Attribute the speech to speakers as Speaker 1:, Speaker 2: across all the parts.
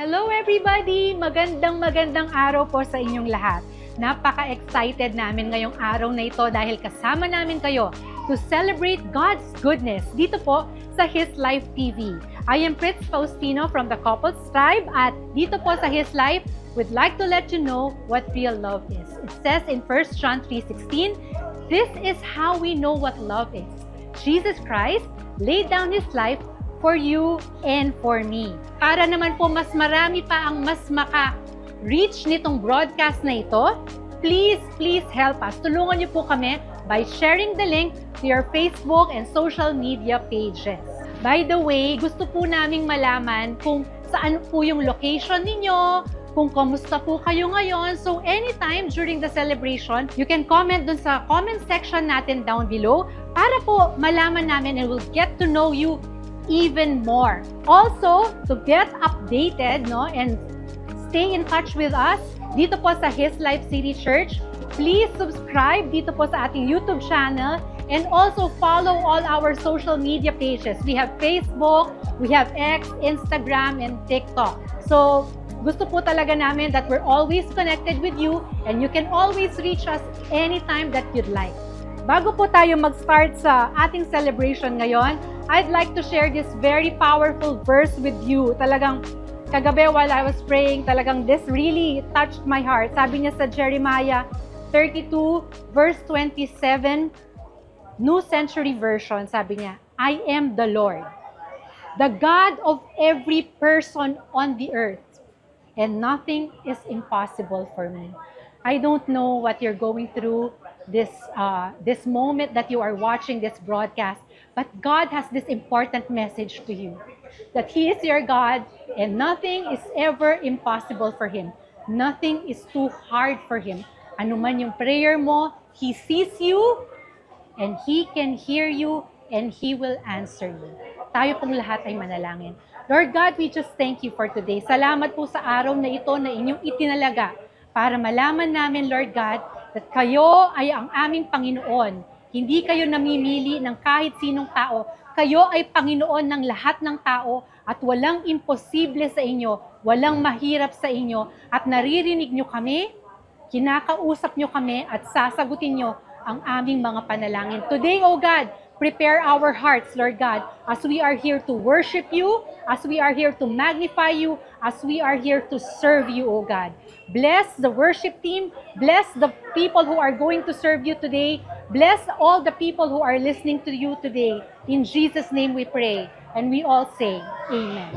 Speaker 1: Hello everybody! Magandang araw po sa inyong lahat. Napaka-excited namin ngayong araw na ito dahil kasama namin kayo to celebrate God's goodness dito po sa His Life TV. I am Pritz Faustino from the Couples Tribe at dito po sa His Life, we'd like to let you know what real love is. It says in 1 John 3:16, "This is how we know what love is. Jesus Christ laid down His life for you and for me." Para naman po mas marami pa ang mas maka-reach nitong broadcast na ito, please help us. Tulungan niyo po kami by sharing the link to your Facebook and social media pages. By the way, gusto po naming malaman kung saan po yung location ninyo, kung kamusta po kayo ngayon. So anytime during the celebration, you can comment dun sa comment section natin down below para po malaman namin and we'll get to know you even more. Also, to get updated, no, and stay in touch with us dito po sa His Life City Church, please subscribe dito po sa ating YouTube channel and also follow all our social media pages. We have Facebook, we have X, Instagram, and TikTok. So, gusto po talaga namin that we're always connected with you and you can always reach us anytime that you'd like. Bago po tayo mag-start sa ating celebration ngayon, I'd like to share this very powerful verse with you. Talagang kagabi while I was praying, talagang this really touched my heart. Sabi niya sa Jeremiah 32 verse 27, New Century Version, sabi niya, I am the Lord, the God of every person on the earth, and nothing is impossible for me. I don't know what you're going through this moment that you are watching this broadcast, but God has this important message to you, that He is your God and nothing is ever impossible for Him. Nothing is too hard for Him. Ano man yung prayer mo, He sees you and He can hear you and He will answer you. Tayo pong lahat ay manalangin. Lord God, we just thank you for today. Salamat po sa araw na ito na inyong itinalaga para malaman namin, Lord God, that kayo ay ang aming Panginoon. Hindi kayo namimili ng kahit sinong tao. Kayo ay Panginoon ng lahat ng tao at walang imposible sa inyo, walang mahirap sa inyo at naririnig nyo kami, kinakausap nyo kami at sasagutin nyo ang aming mga panalangin. Today, O God, prepare our hearts, Lord God, as we are here to worship you, as we are here to magnify you, as we are here to serve you, O God. Bless the worship team, bless the people who are going to serve you today, bless all the people who are listening to you today. In Jesus' name we pray, and we all say, Amen.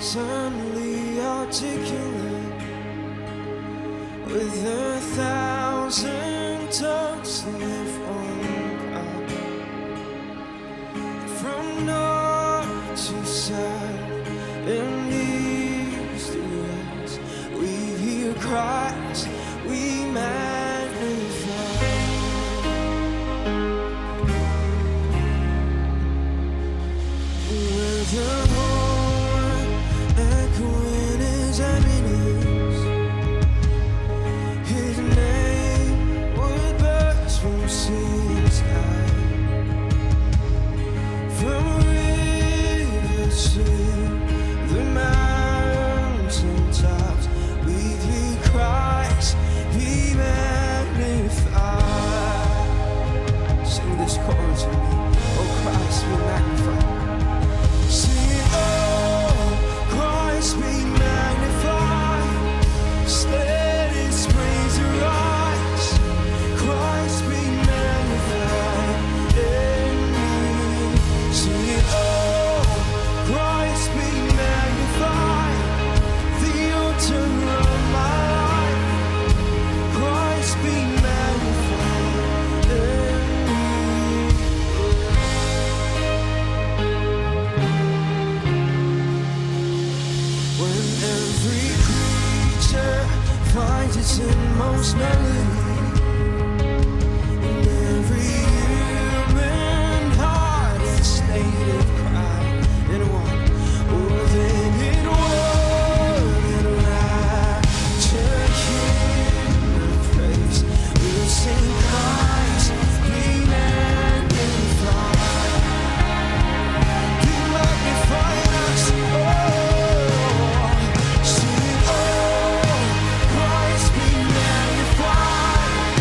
Speaker 2: eternally articulate with 1,000 tongues to lift one cry. From north to south and east to west, we hear Christ, we magnify. With the horn echoing his eminence, his name would burst from sea and sky. From river to the mountain tops, we hear Christ be magnified. Sing this chorus with me. Oh, Christ be magnified. Sing, oh, Christ be magnified. Let his praise arise. Christ be magnified in me. Sing, oh, Christ be magnified. The altar of my life. Christ be magnified in me. When every creature finds its inmost melody, and every human heart its native cry, in one, oh, then in one rapture, hymn of praise, we'll sing Christ be magnified. Be magnified us, oh, sing, oh, Christ be magnified.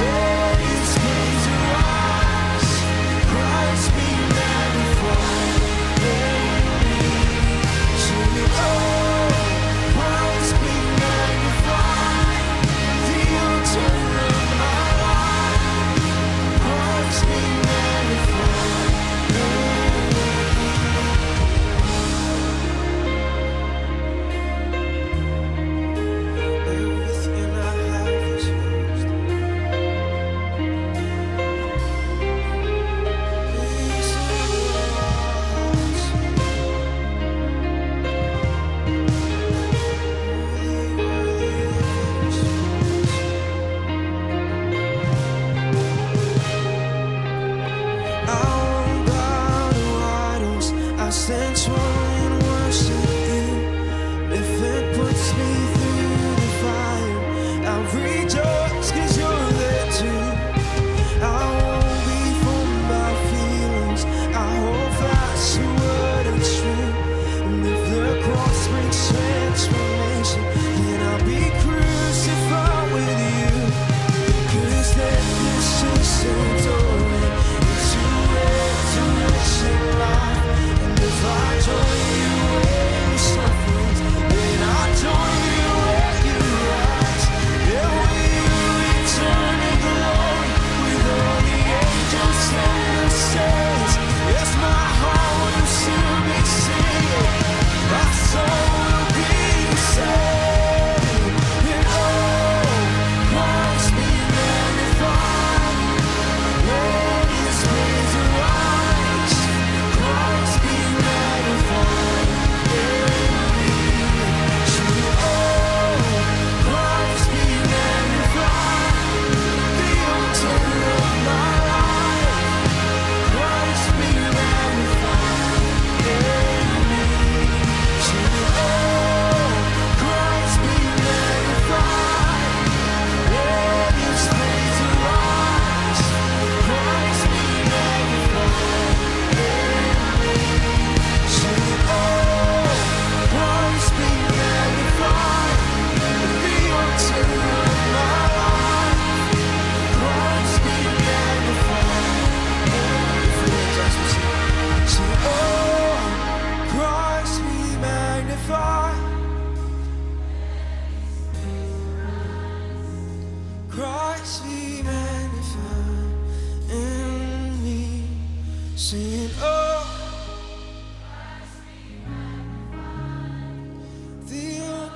Speaker 2: Let his praise arise. Christ be magnified.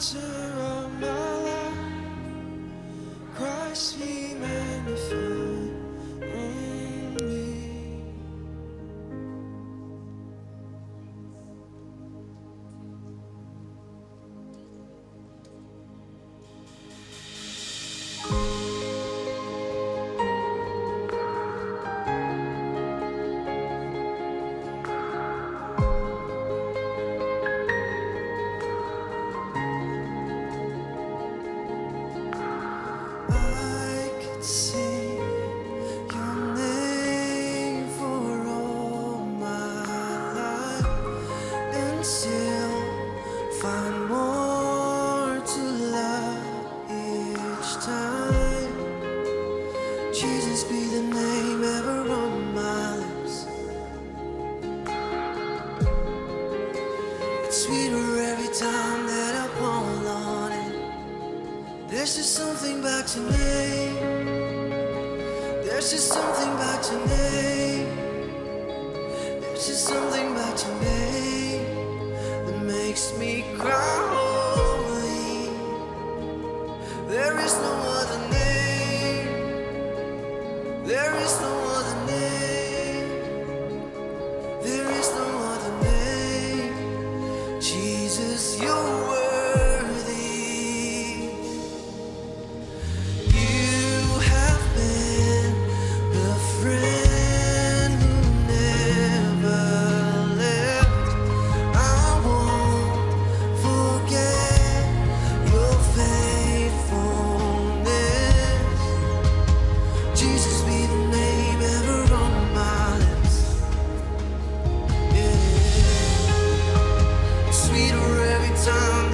Speaker 2: center of my life. Christ be magnified in me. I could sing your name for all my life and still find more to love each time. Jesus be the name ever on my lips. It's sweeter every time that I pull on it. There's just something about your name. There's just something about your name. There's just something about your name that makes me cry holy. There is no other name. There is no other name. There is no other name. Jesus, you're worthy. You have been the friend who never left. I won't forget your faithfulness. Jesus be the name ever on my lips. Yeah. Sweeter every time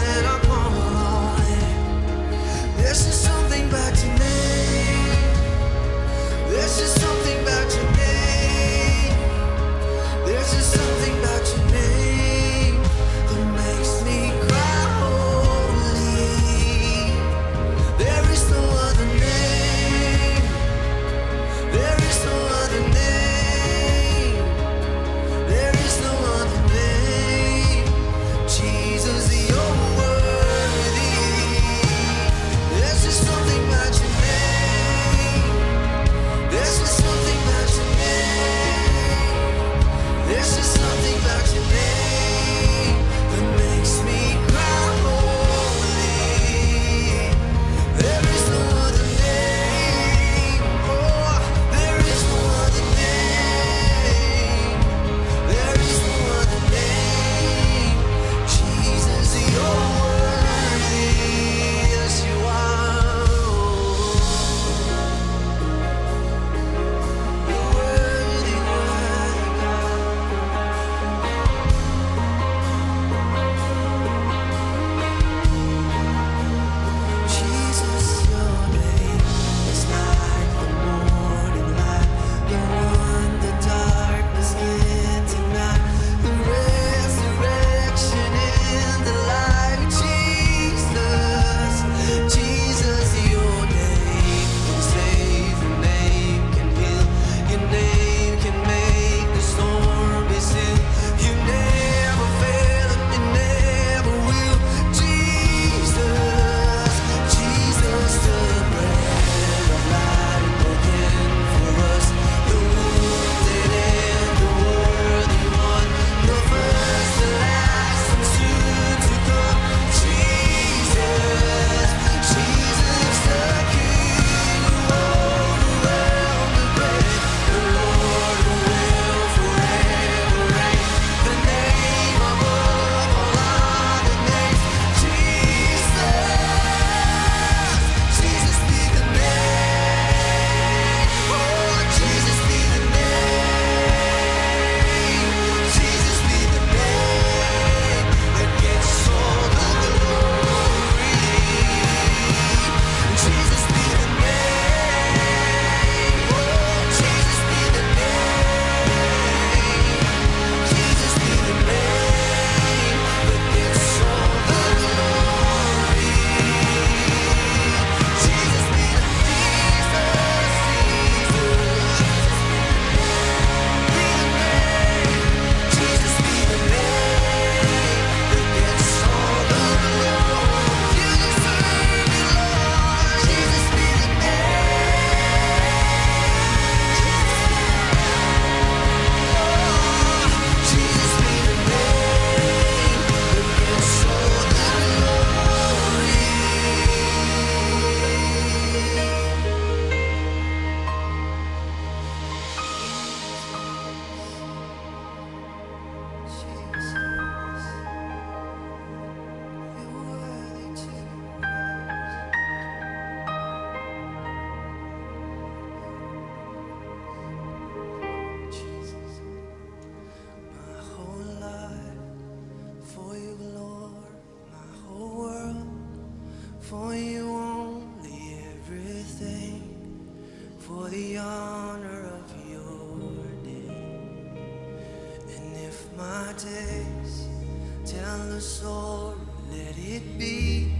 Speaker 2: tell the story, let it be.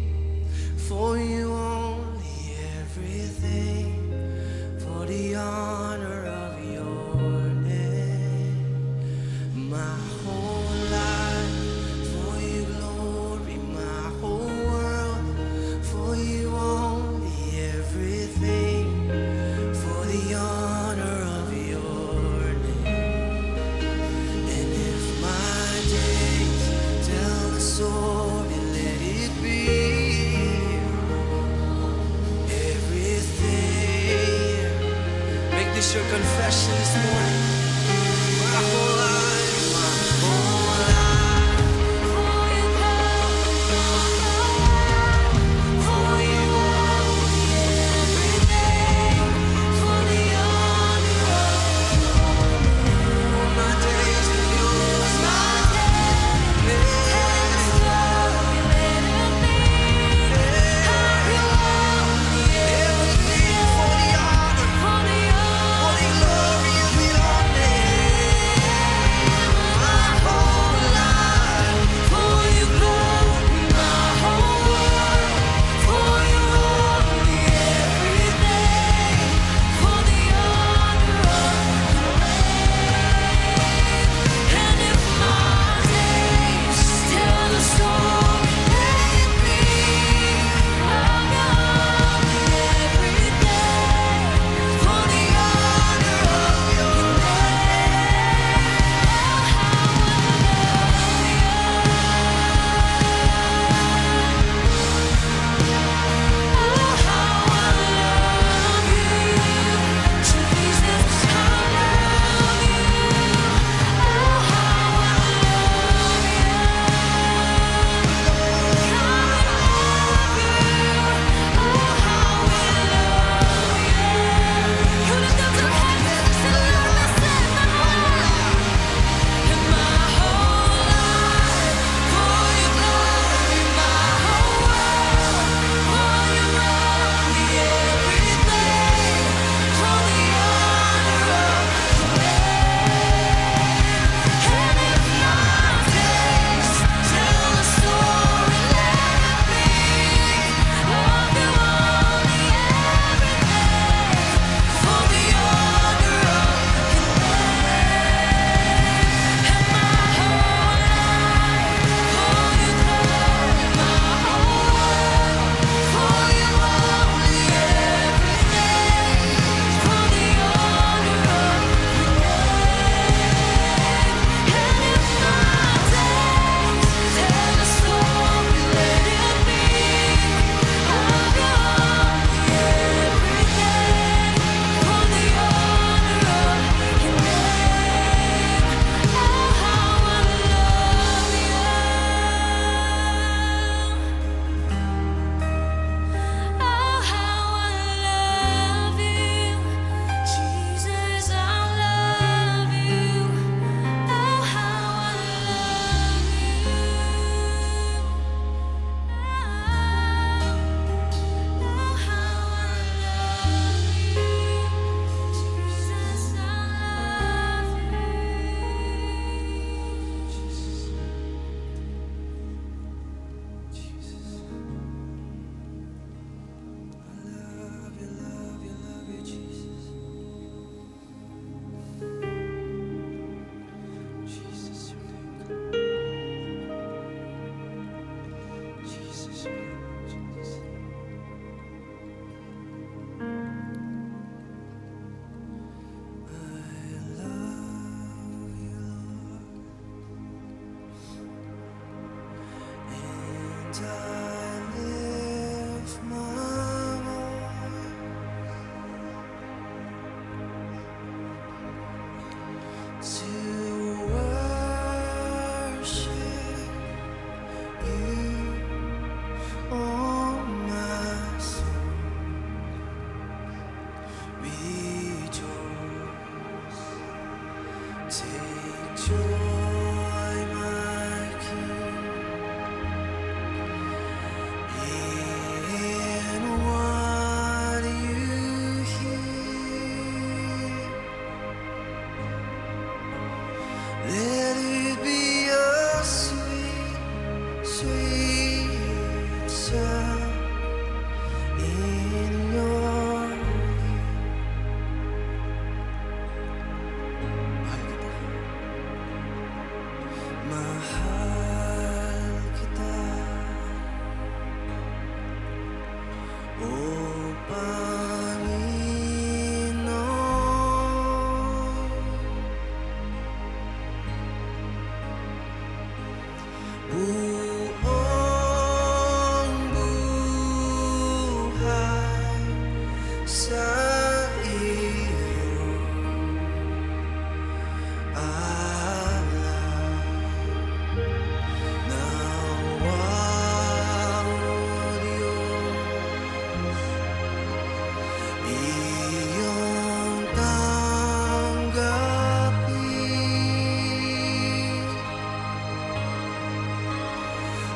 Speaker 2: For you only everything, for the honor of your name. My whole life, for your glory, my whole world, for you only everything, for the honor of your name. And if my days tell the story, let it be. Everything. Make this your confession this morning. My whole life, my whole life. For you come, for you only everything, for the honor of all my days are yours. My days, everything for the honor, for the glory of it all.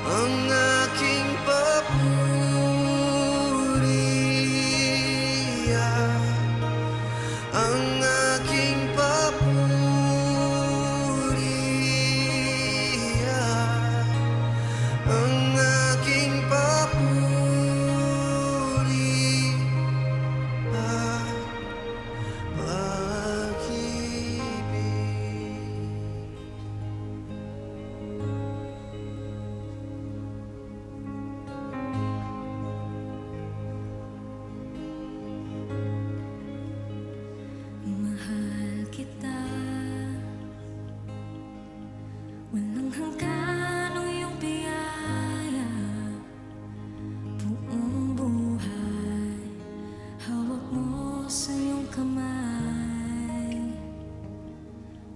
Speaker 2: ang aking papuri, ang aking papuri, ang aking papuri, pag-ibig.
Speaker 3: Mahal kita, walang hanggan ang iyong biyaya. Buong buhay, hawak mo sa iyong kamay.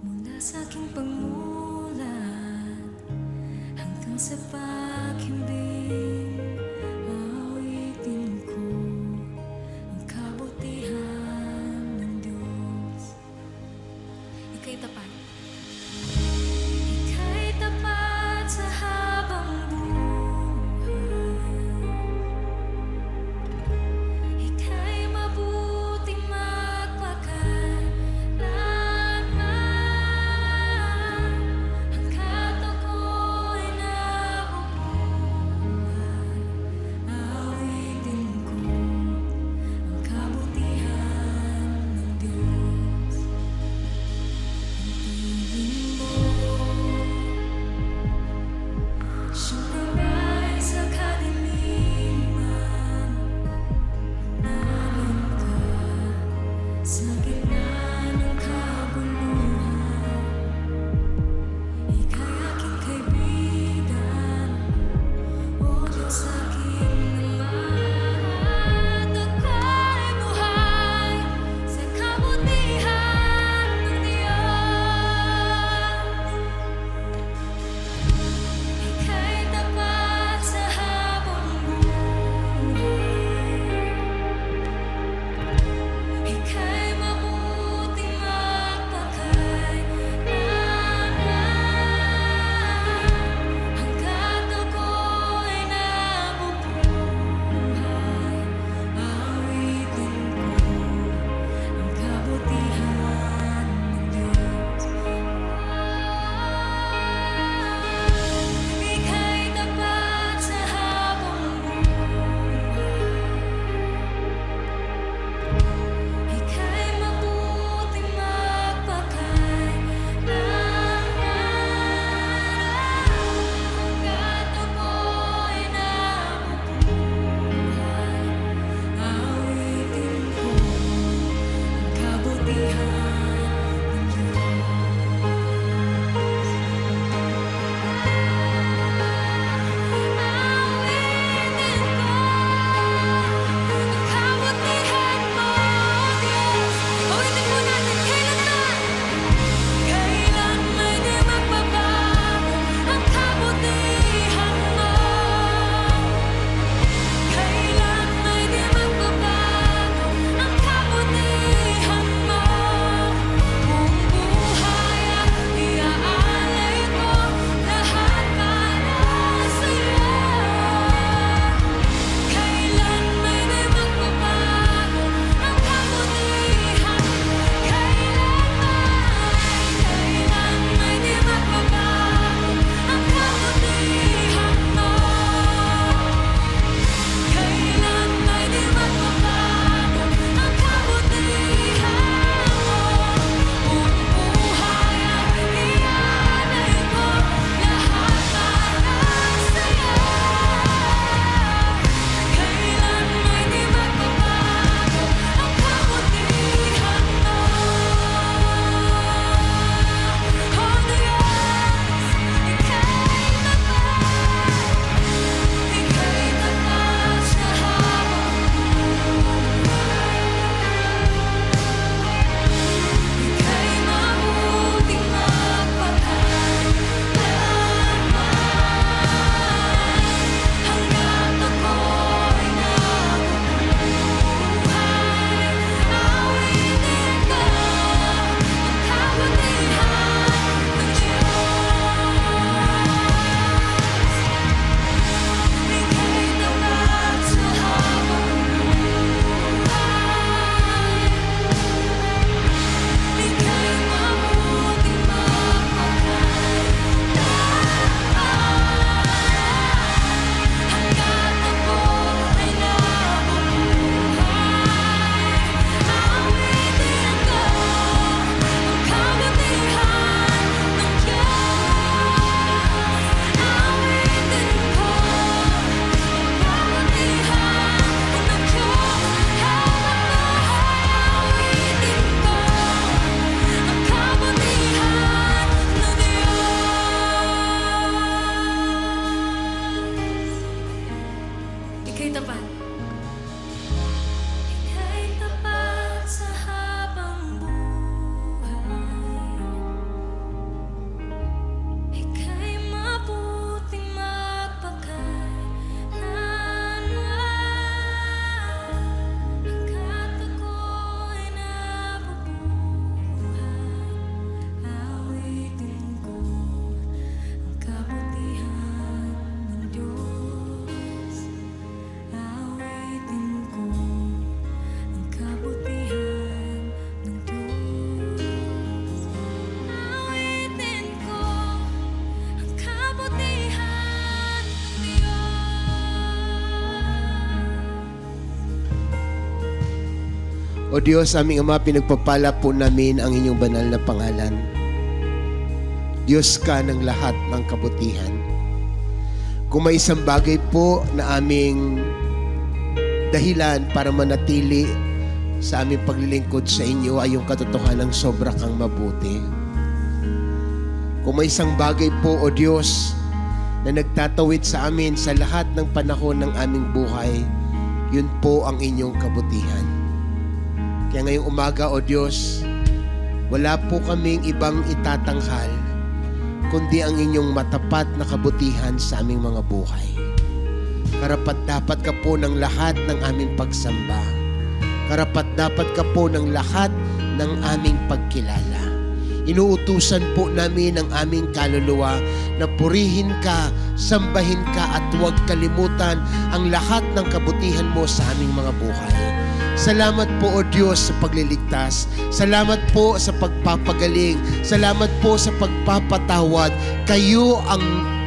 Speaker 3: Mula sa aking pagmulat hanggang sa paghimbing, awitin ko ang kabutihan ng Diyos. Ika'y tapat. Ika'y tapat sa habang buhay. Ika'y mabuting magpakailanman. Hangga't ako'y nabubuhay, awitin ko ang kabutihan ng Diyos. Ang piling mo, siyang gabay sa kadiliman. Naroon ka sa gitna ng kaguluhan. Ika'y aking kaibigan, o Diyos aking naman. Ako'y buhay sa kabutihan ng Diyos. Ika'y tapat sa habang buhay. Ika'y mabuting magpakailanman. Hangga't ako'y nabubuhay, Ika'y tapat. Ika'y tapat sa habang buhay. Ika'y mabuting mapagkailanman. Hanggat ako'y nabubuhay, awitin ko ang kabutihan ng Diyos. Awitin ko ang kabutihan ng Diyos. Awitin ko ang kabutihan ng Diyos.
Speaker 4: O Diyos, aming Ama, pinagpapala po namin ang inyong banal na pangalan. Diyos ka ng lahat ng kabutihan. Kung may isang bagay po na aming dahilan para manatili sa aming paglilingkod sa inyo ay yung katotohanan ng sobra kang mabuti. Kung may isang bagay po, O Diyos, na nagtatawid sa amin sa lahat ng panahon ng aming buhay, yun po ang inyong kabutihan. Kaya ngayong umaga, O Diyos, wala po kaming ibang itatanghal kundi ang inyong matapat na kabutihan sa aming mga buhay. Karapat-dapat ka po ng lahat ng aming pagsamba. Karapat-dapat ka po ng lahat ng aming pagkilala. Inuutusan po namin ang aming kaluluwa na purihin ka, sambahin ka at huwag kalimutan ang lahat ng kabutihan mo sa aming mga buhay. Salamat po, O Diyos, sa pagliligtas. Salamat po sa pagpapagaling. Salamat po sa pagpapatawad. Kayo ang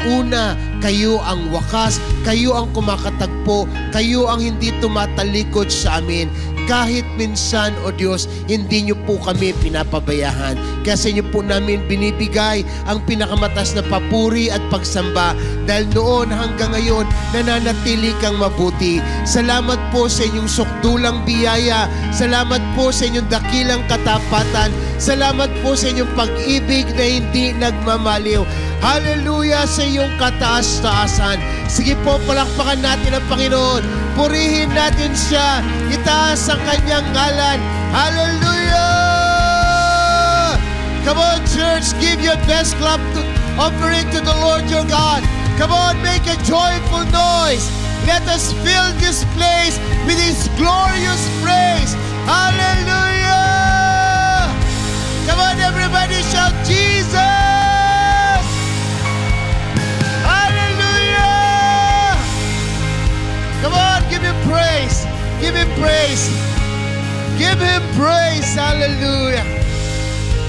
Speaker 4: una, kayo ang wakas, kayo ang kumakatagpo, kayo ang hindi tumatalikod sa amin. Kahit minsan, O Diyos, hindi niyo po kami pinapabayaan. Kaya sa inyo po namin binibigay ang pinakamatas na papuri at pagsamba dahil noon hanggang ngayon nananatili kang mabuti. Salamat po sa inyong sukdulang biyaya. Salamat po sa inyong dakilang katapatan. Salamat po sa inyong pag-ibig na hindi nagmamaliw. Hallelujah sa iyong kataas-taasan. Sige po, palakpakan natin ang Panginoon. Purihin natin siya. Itaas ang kanyang ngalan. Hallelujah! Come on, church. Give your best clap to offer it to the Lord your God. Come on, make a joyful noise. Let us fill this place with His glorious praise. Hallelujah! Come on, everybody, shout Jesus! Hallelujah! Come on, give Him praise. Give Him praise. Give Him praise. Hallelujah.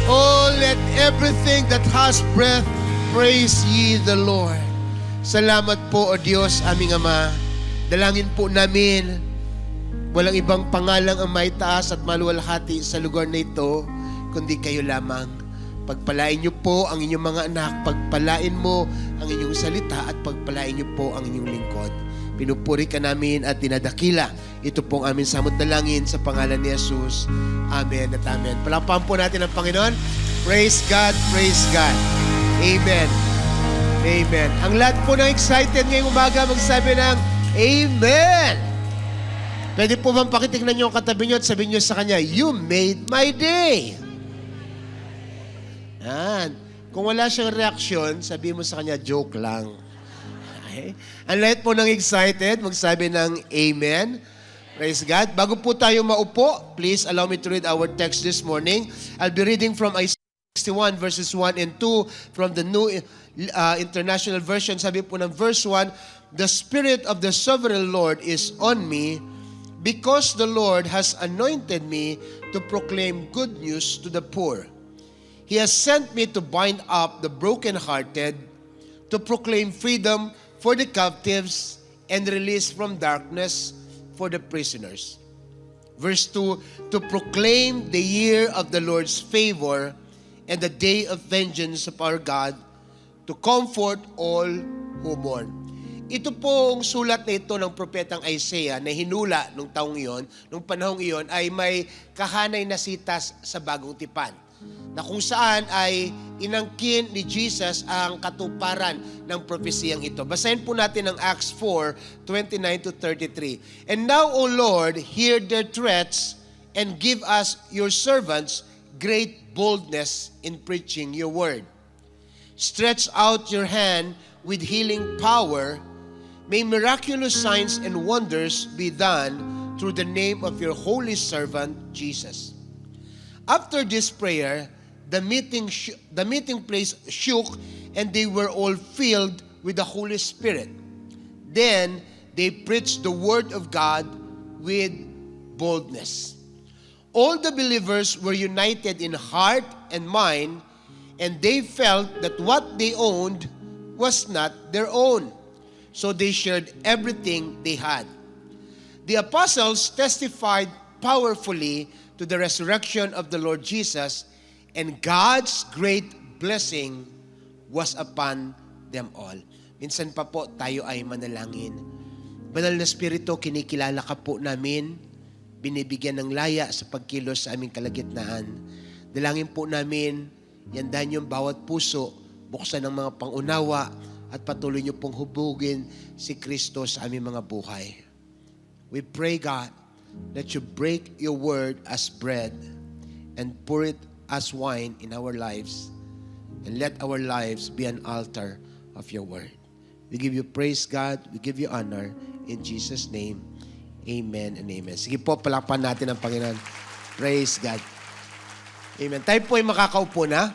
Speaker 4: Oh, let everything that has breath praise ye the Lord. Salamat po, O Diyos, aming Ama. Dalangin po namin, walang ibang pangalang ang maitaas at maluwalhati sa lugar na ito, kundi kayo lamang. Pagpalain niyo po ang inyong mga anak, pagpalain mo ang inyong salita at pagpalain niyo po ang inyong lingkod. Pinupuri ka namin at dinadakila. Ito pong aming samot dalangin sa pangalan ni Jesus. Amen at amen. Palakpakan po natin ang Panginoon. Praise God, praise God. Amen. Amen. Ang lahat po na excited ngayong umaga magsabi ng Amen. Pwede po bang pakitignan niyo ang katabi niyo at sabihin niyo sa kanya, You made my day. Yan. Kung wala siyang reaksyon, sabihin mo sa kanya, joke lang. Okay? Ang lahat po ng excited, magsabi ng Amen. Praise God. Bago po tayo maupo, please allow me to read our text this morning. I'll be reading from Isaiah 61 verses 1 and 2 from the New International Version. Sabi po ng verse 1, The Spirit of the Sovereign Lord is on me because the Lord has anointed me to proclaim good news to the poor. He has sent me to bind up the brokenhearted, to proclaim freedom for the captives and release from darkness for the prisoners. Verse 2, to proclaim the year of the Lord's favor and the day of vengeance of our God, to comfort all who mourn. Ito pong sulat na ito ng propetang Isaiah na hinula nung taong iyon, nung panahong iyon, ay may kahanay na sitas sa bagong tipan. na kung saan ay inangkin ni Jesus ang katuparan ng propesiyang ito. Basahin po natin ang Acts 4:29-33. And now, O Lord, hear their threats and give us, your servants, great boldness in preaching your word. Stretch out your hand with healing power. May miraculous signs and wonders be done through the name of your holy servant, Jesus. After this prayer, the meeting place shook, and they were all filled with the Holy Spirit. Then they preached the word of God with boldness. All the believers were united in heart and mind, and they felt that what they owned was not their own. So they shared everything they had. The apostles testified powerfully to the resurrection of the Lord Jesus, and God's great blessing was upon them all. Minsan pa po tayo ay manalangin. Banal na Espiritu, kinikilala ka po namin, binibigyan ng laya sa pagkilos sa aming kalagitnaan. Dalangin po namin, yandahan yung bawat puso, buksan ng mga pangunawa, at patuloy niyo pong hubugin si Kristo sa aming mga buhay. We pray, God, that you break your word as bread and pour it as wine in our lives, and let our lives be an altar of your word. We give you praise, God. We give you honor. In Jesus' name, amen and amen. Sige po, palakpan natin ang Panginoon. Praise God. Amen. Tayo po ay makakaupo na.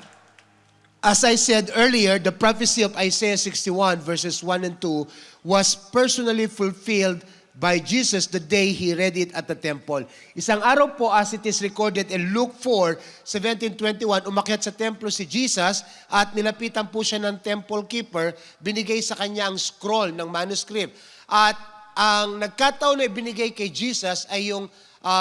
Speaker 4: As I said earlier, the prophecy of Isaiah 61 verses 1 and 2 was personally fulfilled by Jesus the day He read it at the temple. Isang araw po, as it is recorded in Luke 4:17-21, umakyat sa templo si Jesus at nilapitan po siya ng temple keeper, binigay sa kanya ang scroll ng manuscript. At ang nagkataon na ibinigay kay Jesus ay yung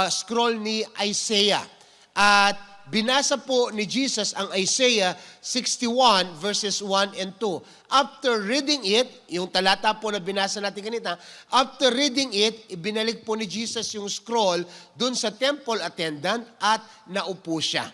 Speaker 4: scroll ni Isaiah. At binasa po ni Jesus ang Isaiah 61 verses 1 and 2. After reading it, yung talata po na binasa natin kanina, after reading it, ibinalik po ni Jesus yung scroll dun sa temple attendant at naupo siya.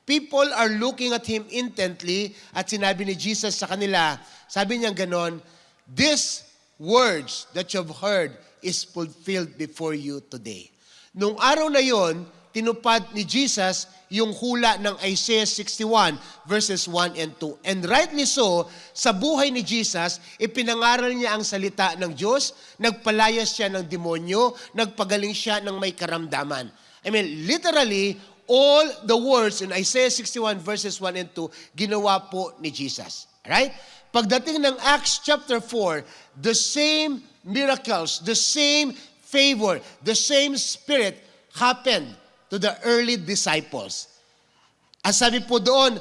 Speaker 4: People are looking at Him intently at sinabi ni Jesus sa kanila, sabi niya ganon, "These words that you've heard is fulfilled before you today." Nung araw na yon, tinupad ni Jesus yung hula ng Isaiah 61 verses 1 and 2. And rightly so, sa buhay ni Jesus, ipinangaral niya ang salita ng Diyos, nagpalayas siya ng demonyo, nagpagaling siya ng may karamdaman. I mean, literally, all the words in Isaiah 61 verses 1 and 2, ginawa po ni Jesus. Right? Pagdating ng Acts chapter 4, the same miracles, the same favor, the same Spirit happened to the early disciples. As sabi po doon,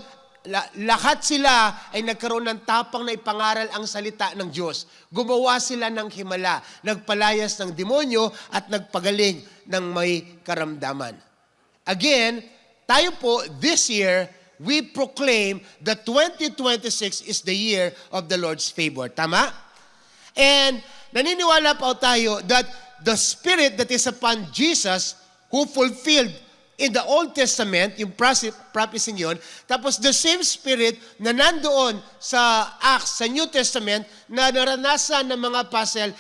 Speaker 4: lahat sila ay nagkaroon ng tapang na ipangaral ang salita ng Diyos. Gumawa sila ng himala, nagpalayas ng demonyo at nagpagaling ng may karamdaman. Again, tayo po this year, we proclaim that 2026 is the year of the Lord's favor. Tama? And naniniwala po tayo that the Spirit that is upon Jesus who fulfilled in the Old Testament, yung prophecy yun, tapos the same Spirit na nandoon sa Acts, sa New Testament, na naranasan ng mga apostle,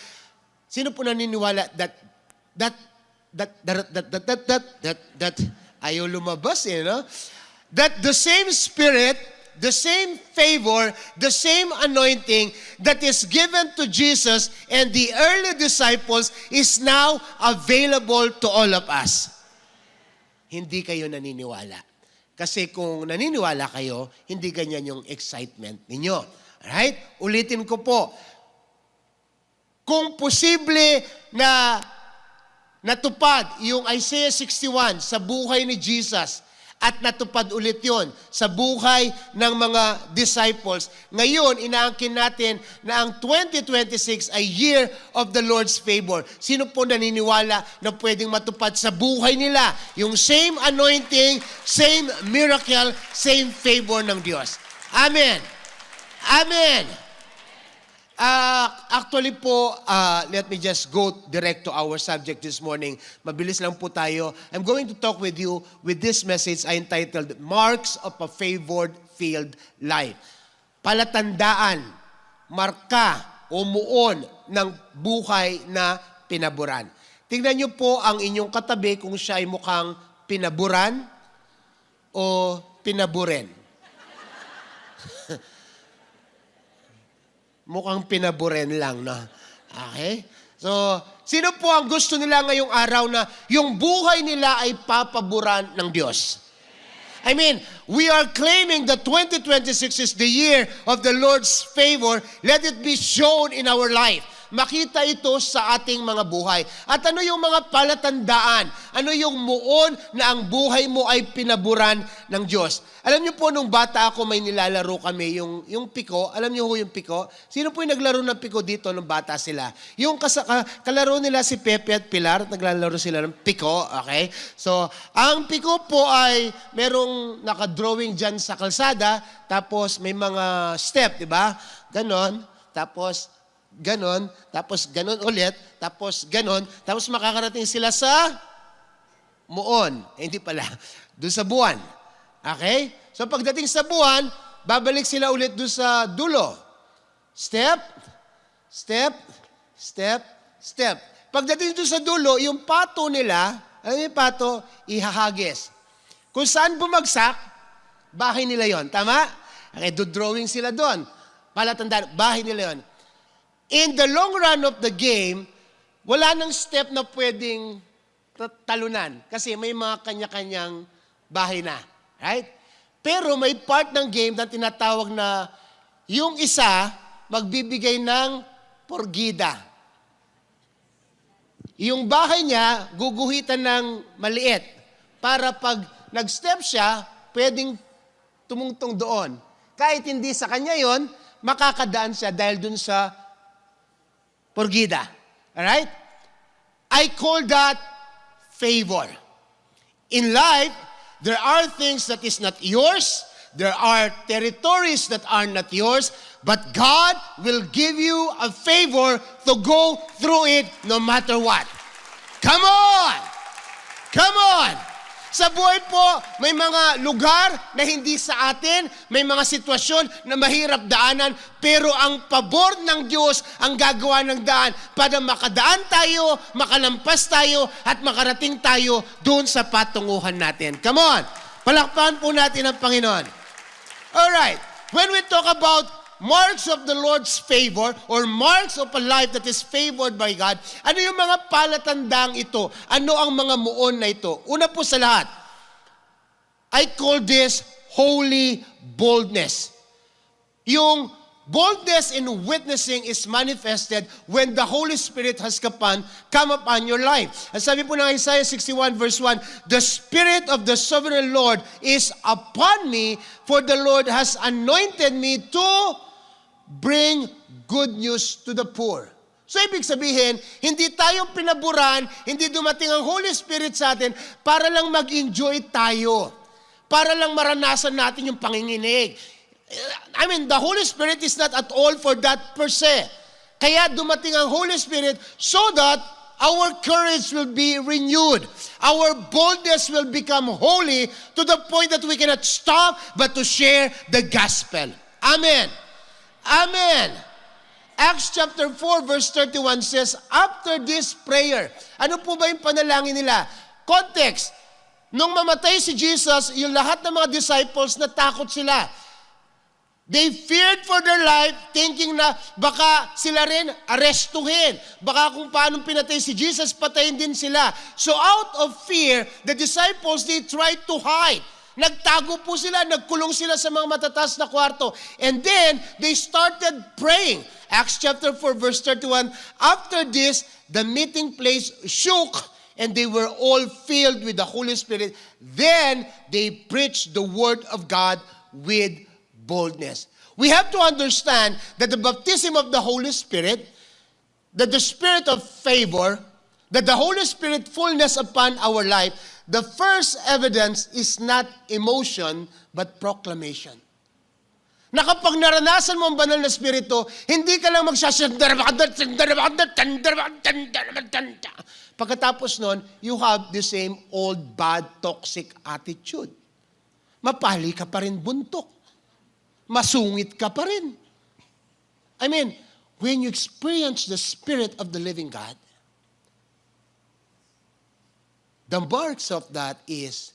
Speaker 4: sino po naniniwala that ayaw lumabas no? That the same Spirit, the same favor, the same anointing that is given to Jesus and the early disciples is now available to all of us. Hindi kayo naniniwala. Kasi kung naniniwala kayo, hindi ganyan yung excitement ninyo. Alright? Ulitin ko po. Kung posible na natupad yung Isaiah 61 sa buhay ni Jesus, at natupad ulit yon sa buhay ng mga disciples. Ngayon, inaangkin natin na ang 2026 ay year of the Lord's favor. Sino po naniniwala na pwedeng matupad sa buhay nila yung same anointing, same miracle, same favor ng Diyos? Amen. Amen. Actually po, let me just go direct to our subject this morning. Mabilis lang po tayo. I'm going to talk with you with this message I entitled, Marks of a Favored Filled Life. Palatandaan, marka o muon ng buhay na pinaburan. Tingnan niyo po ang inyong katabi kung siya ay mukhang pinaburan o pinaburen. Mukhang pinaburen lang, no? Okay? So, sino po ang gusto nila ngayong araw na yung buhay nila ay papaburan ng Diyos? I mean, we are claiming that 2026 is the year of the Lord's favor. Let it be shown in our life. Makita ito sa ating mga buhay. At ano yung mga palatandaan? Ano yung muon na ang buhay mo ay pinaburan ng Diyos? Alam niyo po, nung bata ako, may nilalaro kami, yung piko. Alam niyo ho yung piko? Sino po yung naglaro ng piko dito nung bata sila? Yung kalaro nila si Pepe at Pilar, at naglalaro sila ng piko, okay? So, ang piko po ay merong nakadrawing dyan sa kalsada, tapos may mga step, di ba? Ganon, tapos ganon ulit, tapos ganon, tapos makakarating sila sa muon. Hindi pala, doon sa buwan. Okay? So pagdating sa buwan, babalik sila ulit doon sa dulo. Step, step, step, step. Pagdating doon sa dulo, yung pato nila, alam yung pato, ihahagis. Kung saan bumagsak, bahay nila yon. Tama? Okay, drawing sila doon. Palatandaan, bahay nila yon. In the long run of the game, wala nang step na pwedeng talunan kasi may mga kanya-kanyang bahay na. Right? Pero may part ng game na tinatawag na yung isa magbibigay ng porgida. Yung bahay niya guguhitan ng maliit para pag nag-step siya, pwedeng tumungtong doon. Kahit hindi sa kanya yon, makakadaan siya dahil dun sa porgida. Alright? I call that favor. In life, there are things that is not yours. There are territories that are not yours. But God will give you a favor to go through it no matter what. Come on! Come on! Sa buhay po, may mga lugar na hindi sa atin, may mga sitwasyon na mahirap daanan, pero ang pabor ng Diyos ang gagawa ng daan para makadaan tayo, makalampas tayo, at makarating tayo doon sa patunguhan natin. Come on! Palakpakan po natin ang Panginoon. Alright, when we talk about marks of the Lord's favor or marks of a life that is favored by God, ano yung mga palatandang ito? Ano ang mga muon na ito? Una po sa lahat, I call this holy boldness. Yung boldness in witnessing is manifested when the Holy Spirit has come upon your life. Ang sabi po ng Isaiah 61 verse 1, the Spirit of the Sovereign Lord is upon me, for the Lord has anointed me to bring good news to the poor. So ibig sabihin, hindi tayo pinaburan, hindi dumating ang Holy Spirit sa atin para lang mag-enjoy tayo. Para lang maranasan natin yung panginginig. I mean, the Holy Spirit is not at all for that per se. Kaya dumating ang Holy Spirit so that our courage will be renewed. Our boldness will become holy to the point that we cannot stop but to share the gospel. Amen. Amen. Acts chapter 4 verse 31 says, after this prayer, ano po ba yung panalangin nila? Context, nung mamatay si Jesus, yung lahat ng mga disciples natakot sila. They feared for their life, thinking na baka sila rin arestuhin. Baka kung paano pinatay si Jesus, patayin din sila. So out of fear, the disciples, they tried to hide. Nagtago po sila, nagkulong sila sa mga matatas na kwarto. And then, they started praying. Acts chapter 4 verse 31, after this, the meeting place shook, and they were all filled with the Holy Spirit. Then, they preached the word of God with boldness. We have to understand that the baptism of the Holy Spirit, that the Spirit of favor, that the Holy Spirit fullness upon our life, the first evidence is not emotion, but proclamation. na kapag naranasan mo ang banal na Espiritu, hindi ka lang pagkatapos nun, you have the same old, bad, toxic attitude. Mapali ka pa rin buntok. Masungit ka pa rin. I mean, when you experience the Spirit of the living God, the marks of that is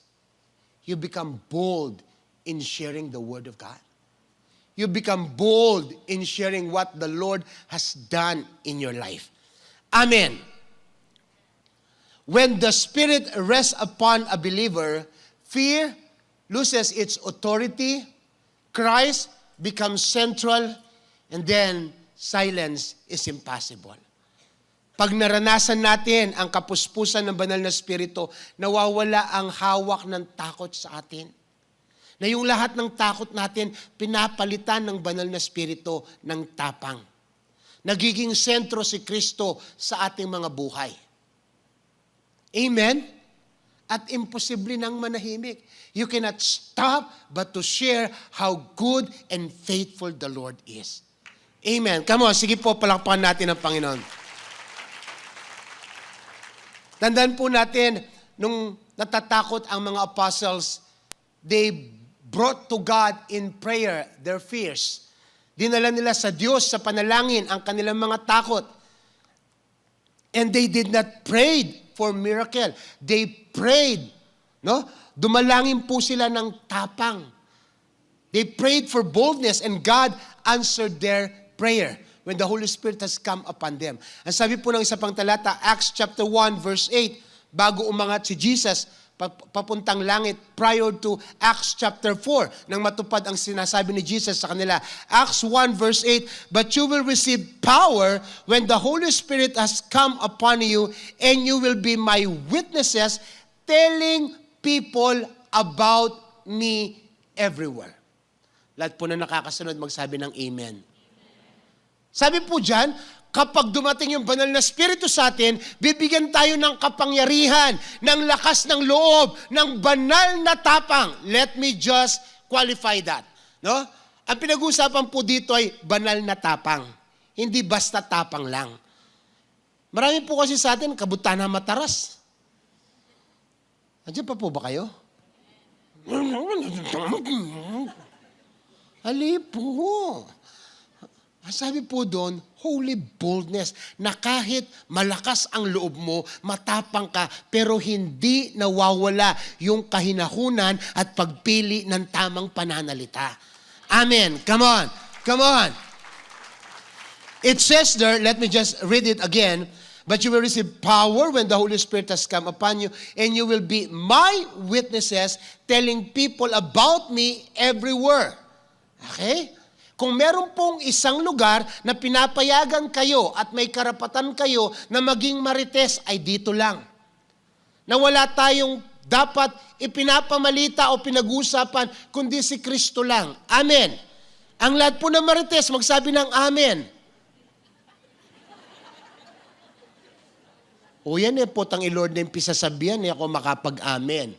Speaker 4: you become bold in sharing the Word of God. You become bold in sharing what the Lord has done in your life. Amen. When the Spirit rests upon a believer, fear loses its authority, Christ becomes central, and then silence is impossible. Pag naranasan natin ang kapuspusan ng banal na Espiritu, nawawala ang hawak ng takot sa atin. Na yung lahat ng takot natin, pinapalitan ng banal na Espiritu ng tapang. Nagiging sentro si Kristo sa ating mga buhay. Amen? At imposible nang manahimik. You cannot stop but to share how good and faithful the Lord is. Amen. Come on, sige po, palakpakan natin ang Panginoon. Tandaan po natin, nung natatakot ang mga apostles, they brought to God in prayer their fears. Dinala nila sa Diyos, sa panalangin, ang kanilang mga takot. And they did not pray for miracle. They prayed. No? Dumalangin po sila ng tapang. They prayed for boldness and God answered their prayer when the Holy Spirit has come upon them. Ang sabi po ng isa pang talata, Acts chapter 1 verse 8, bago umangat si Jesus papuntang langit prior to Acts chapter 4 nang matupad ang sinasabi ni Jesus sa kanila. Acts 1 verse 8, but you will receive power when the Holy Spirit has come upon you and you will be my witnesses telling people about me everywhere. Lahat po na nakakasunod magsabi ng amen. Sabi po dyan, kapag dumating yung banal na Espiritu sa atin, bibigyan tayo ng kapangyarihan, ng lakas ng loob, ng banal na tapang. Let me just qualify that. No? Ang pinag-uusapan po dito ay banal na tapang. Hindi basta tapang lang. Marami po kasi sa atin, kabutana mataras. Andiyan pa po ba kayo? Ali po. Sabi po doon, holy boldness, na kahit malakas ang loob mo, matapang ka, pero hindi nawawala yung kahinahunan at pagpili ng tamang pananalita. Amen. Come on. Come on. It says there, let me just read it again, but you will receive power when the Holy Spirit has come upon you, and you will be my witnesses, telling people about me everywhere. Okay? Kung meron pong isang lugar na pinapayagan kayo at may karapatan kayo na maging marites, ay dito lang. Na wala tayong dapat ipinapamalita o pinag-uusapan, kundi si Kristo lang. Amen. Ang lahat po ng marites, magsabi ng amen. O yan po, tang Lord na yung pisasabihan, ako makapag-amen.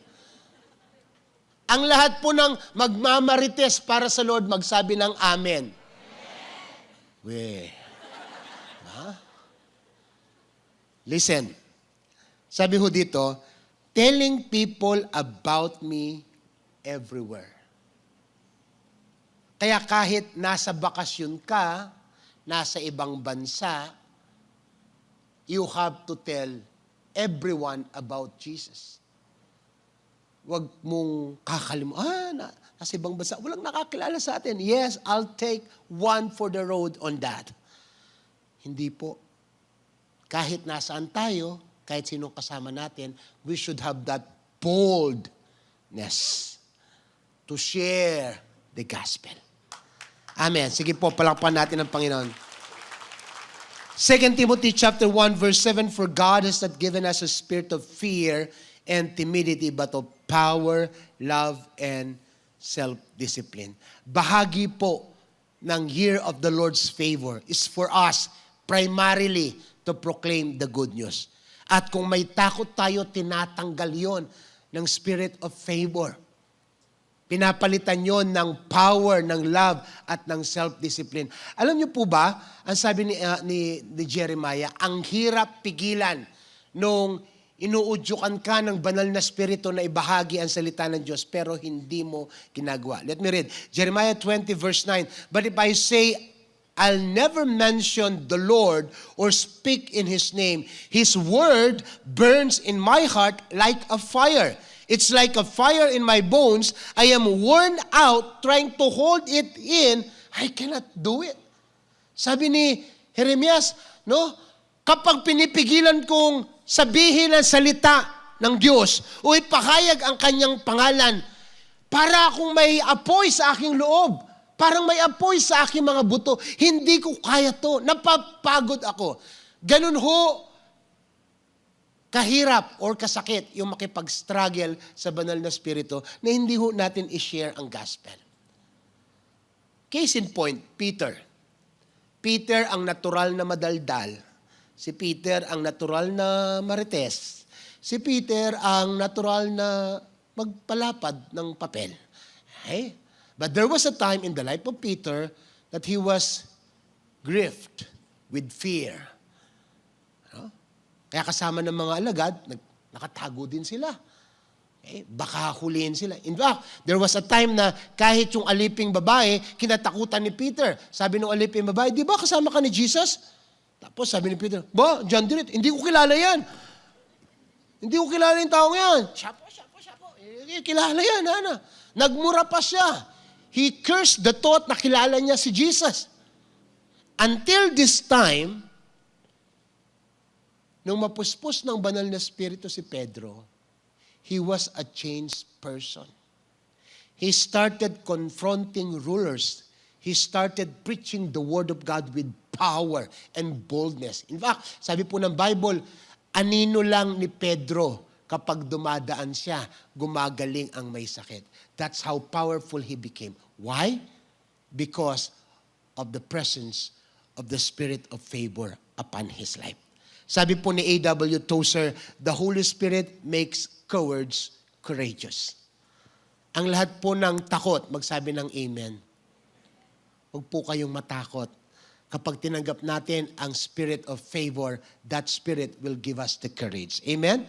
Speaker 4: Ang lahat po ng magmamarites para sa Lord, magsabi ng amen. Listen. Sabi ho dito, telling people about me everywhere. Kaya kahit nasa bakasyon ka, nasa ibang bansa, you have to tell everyone about Jesus. Huwag mong kakalimutan, nasa ibang bansa, walang nakakilala sa atin. Yes, I'll take one for the road on that. Hindi po. Kahit nasaan tayo, kahit sino kasama natin, we should have that boldness to share the gospel. Amen. Sige po, palakpan natin ang Panginoon. 2 Timothy chapter 1 verse 7, for God has not given us a spirit of fear and timidity, but of power, love, and self-discipline. Bahagi po ng year of the Lord's favor is for us primarily to proclaim the good news. At kung may takot tayo, tinatanggal yon ng spirit of favor. Pinapalitan yon ng power, ng love, at ng self-discipline. Alam niyo po ba, ang sabi ni Jeremiah, ang hirap pigilan nung inuudyukan ka ng banal na spirito na ibahagi ang salita ng Diyos, pero hindi mo ginagawa. Let me read. Jeremiah 20 verse 9, "But if I say, I'll never mention the Lord or speak in His name, His word burns in my heart like a fire. It's like a fire in my bones. I am worn out trying to hold it in. I cannot do it." Sabi ni Jeremias, no? Kapag pinipigilan kong sabihin ang salita ng Diyos o ipahayag ang kanyang pangalan, para akong may apoy sa aking loob. Parang may apoy sa aking mga buto. Hindi ko kaya to. Napapagod ako. Ganun ho kahirap or kasakit yung makipag-struggle sa banal na spirito na hindi ho natin i-share ang gospel. Case in point, Peter. Peter ang natural na madaldal. Si Peter ang natural na marites. Si Peter ang natural na magpalapad ng papel. Okay? But there was a time in the life of Peter that he was gripped with fear. Kaya kasama ng mga alagad, nakatago din sila. Okay? Baka huliin sila. In fact, there was a time na kahit yung aliping babae, kinatakutan ni Peter. Sabi ng aliping babae, "Di ba kasama ka ni Jesus?" Tapos sabi ni Peter, "Ba, John Direct, hindi ko kilala yan. Hindi ko kilala yung taong yan." Siya po. Kilala yan, Ana. Nagmura pa siya. He cursed the thought na kilala niya si Jesus. Until this time, nung mapuspos ng banal na spirito si Pedro, he was a changed person. He started confronting rulers. He started preaching the word of God with power and boldness. In fact, sabi po ng Bible, anino lang ni Pedro kapag dumadaan siya, gumagaling ang may sakit. That's how powerful he became. Why? Because of the presence of the spirit of favor upon his life. Sabi po ni A.W. Tozer, the Holy Spirit makes cowards courageous. Ang lahat po ng takot, magsabi ng amen. Huwag po kayong matakot. Kapag tinanggap natin ang spirit of favor, that spirit will give us the courage. Amen?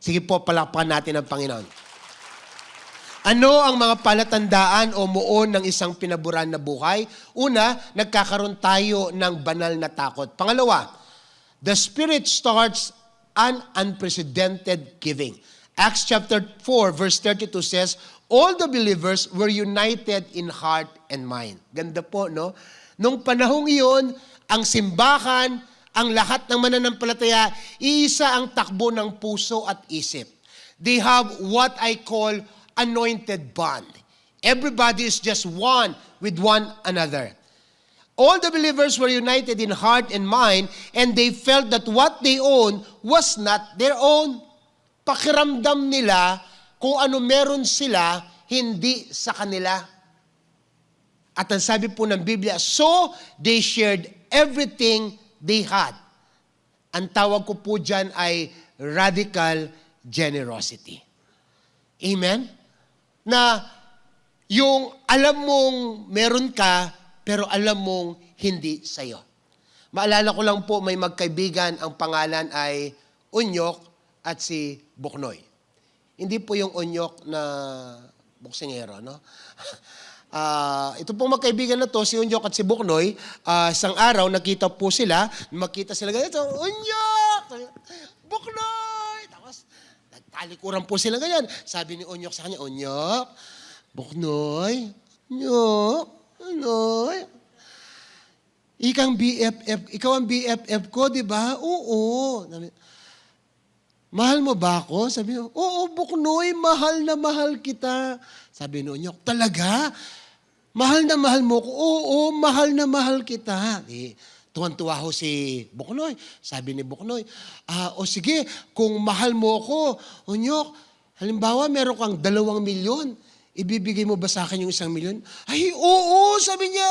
Speaker 4: Sige po, palakpakan natin ang Panginoon. Ano ang mga palatandaan o muon ng isang pinaburan na buhay? Una, nagkakaroon tayo ng banal na takot. Pangalawa, the Spirit starts an unprecedented giving. Acts chapter 4 verse 32 says, all the believers were united in heart and mind. Ganda po, no? Nung panahong iyon, ang simbahan, ang lahat ng mananampalataya, iisa ang takbo ng puso at isip. They have what I call anointed bond. Everybody is just one with one another. All the believers were united in heart and mind, and they felt that what they owned was not their own. Pakiramdam nila kung ano meron sila, hindi sa kanila. At ang sabi po ng Biblia, so they shared everything they had. Ang tawag ko po dyan ay radical generosity. Amen? Na yung alam mong meron ka, pero alam mong hindi sa'yo. Maalala ko lang po, may magkaibigan, ang pangalan ay Unyok at si Buknoy. Hindi po yung Unyok na boksingero, no? Ito pong magkaibigan na to, si Unyok at si Buknoy, isang araw, nakita po sila, makita sila ganito, Unyok! Buknoy! Tapos, nagtalikuran po sila ganyan. Sabi ni Unyok sa kanya, Unyok, Buknoy, Unyok, Unyok, ikaw ang BFF ko, di ba? Oo. Mahal mo ba ako? Sabi niya, oo, Buknoy, mahal na mahal kita. Sabi ni Unyok, talaga? Mahal na mahal mo ko? Oo, mahal na mahal kita. Tuwan-tuwa ho si Buknoy. Sabi ni Buknoy, o sige, kung mahal mo ako, Unyok, halimbawa meron kang 2 milyon, ibibigay mo ba sa akin yung 1 milyon? Ay, oo, sabi niya,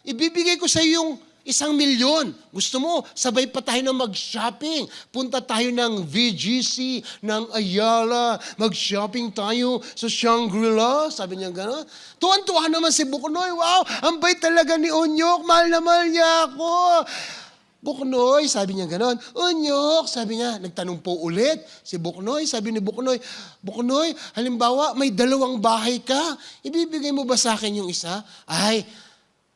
Speaker 4: ibibigay ko sa iyo yung 1,000,000. Gusto mo, sabay pa tayo na mag-shopping. Punta tayo ng VGC, ng Ayala. Mag-shopping tayo sa Shangri-La. Sabi niya gano'n. Tuwan-tuwa naman si Buknoy. Wow, ang bait talaga ni Onyok. Mahal na mahal niya ako. Buknoy, sabi niya gano'n. Onyok, sabi niya. Nagtanong po ulit si Buknoy. Sabi ni Buknoy, Buknoy, halimbawa may 2 bahay ka. Ibibigay mo ba sa akin yung isa? Ay,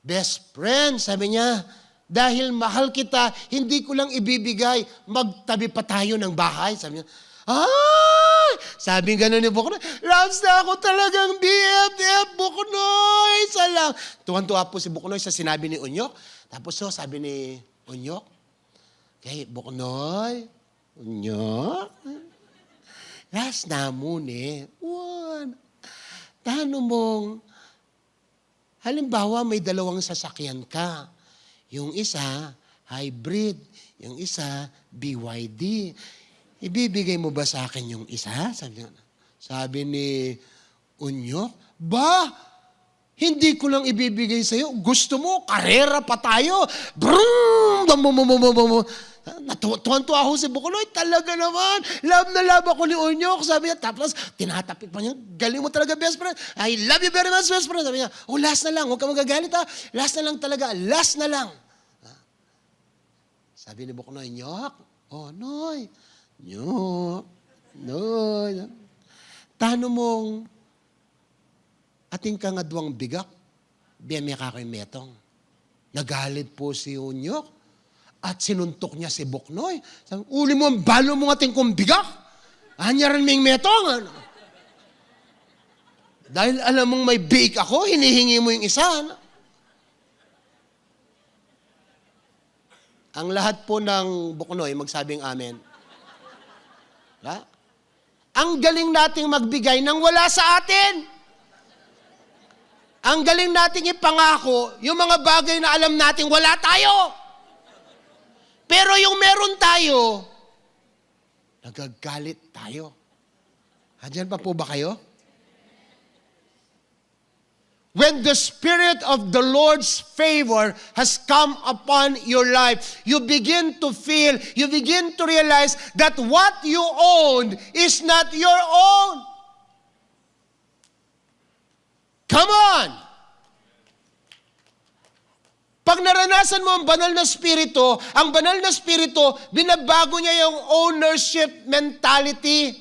Speaker 4: best friend, sabi niya. Dahil mahal kita, hindi ko lang ibibigay. Magtabi pa tayo ng bahay. Sabi niya, ay! Sabi gano'n ni Buknoy, loves na ako talagang BFF, Buknoy. Salang. Tuwan-tuwa po si Buknoy sa sinabi ni Onyok. Tapos sabi ni Onyok, kay Buknoy, Onyok, last na muna. Tano mong, halimbawa may 2 sasakyan ka. Yung isa, hybrid. Yung isa, BYD. Ibibigay mo ba sa akin yung isa? Sabi ni Onyok, ba? Hindi ko lang ibibigay sa'yo. Gusto mo, karera pa tayo. Brum! Natuwan-tuwa ako si Buknoy. Talaga naman. Love na love ako ni Onyok. Sabi niya, tapos tinatapik pa niya. Galing mo talaga, best friend. I love you very much, best friend. Sabi niya, last na lang. Huwag ka magagalit ha. Last na lang talaga. Last na lang. Sabi ni Buknoy, Nyok. Noy. Nyok. Noy. Tano mong ating kangadwang bigak, biyami kakoy metong. Nagalit po si Onyok at sinuntok niya si Buknoy. Sabi, uli mo ang balo mo ating kong bigak. Anyaran ming metong. Dahil alam mong may bake ako, hinihingi mo yung isa. Ang lahat po ng Buknoy, magsabing amen. Ha? Ang galing nating magbigay nang wala sa atin. Ang galing nating ipangako, yung mga bagay na alam nating wala tayo. Pero yung meron tayo, nagagalit tayo. Diyan pa po ba kayo? When the Spirit of the Lord's favor has come upon your life, you begin to feel, you begin to realize that what you own is not your own. Come on! Pag naranasan mo ang banal na spirito, ang banal na spirito, binabago niya yung ownership mentality.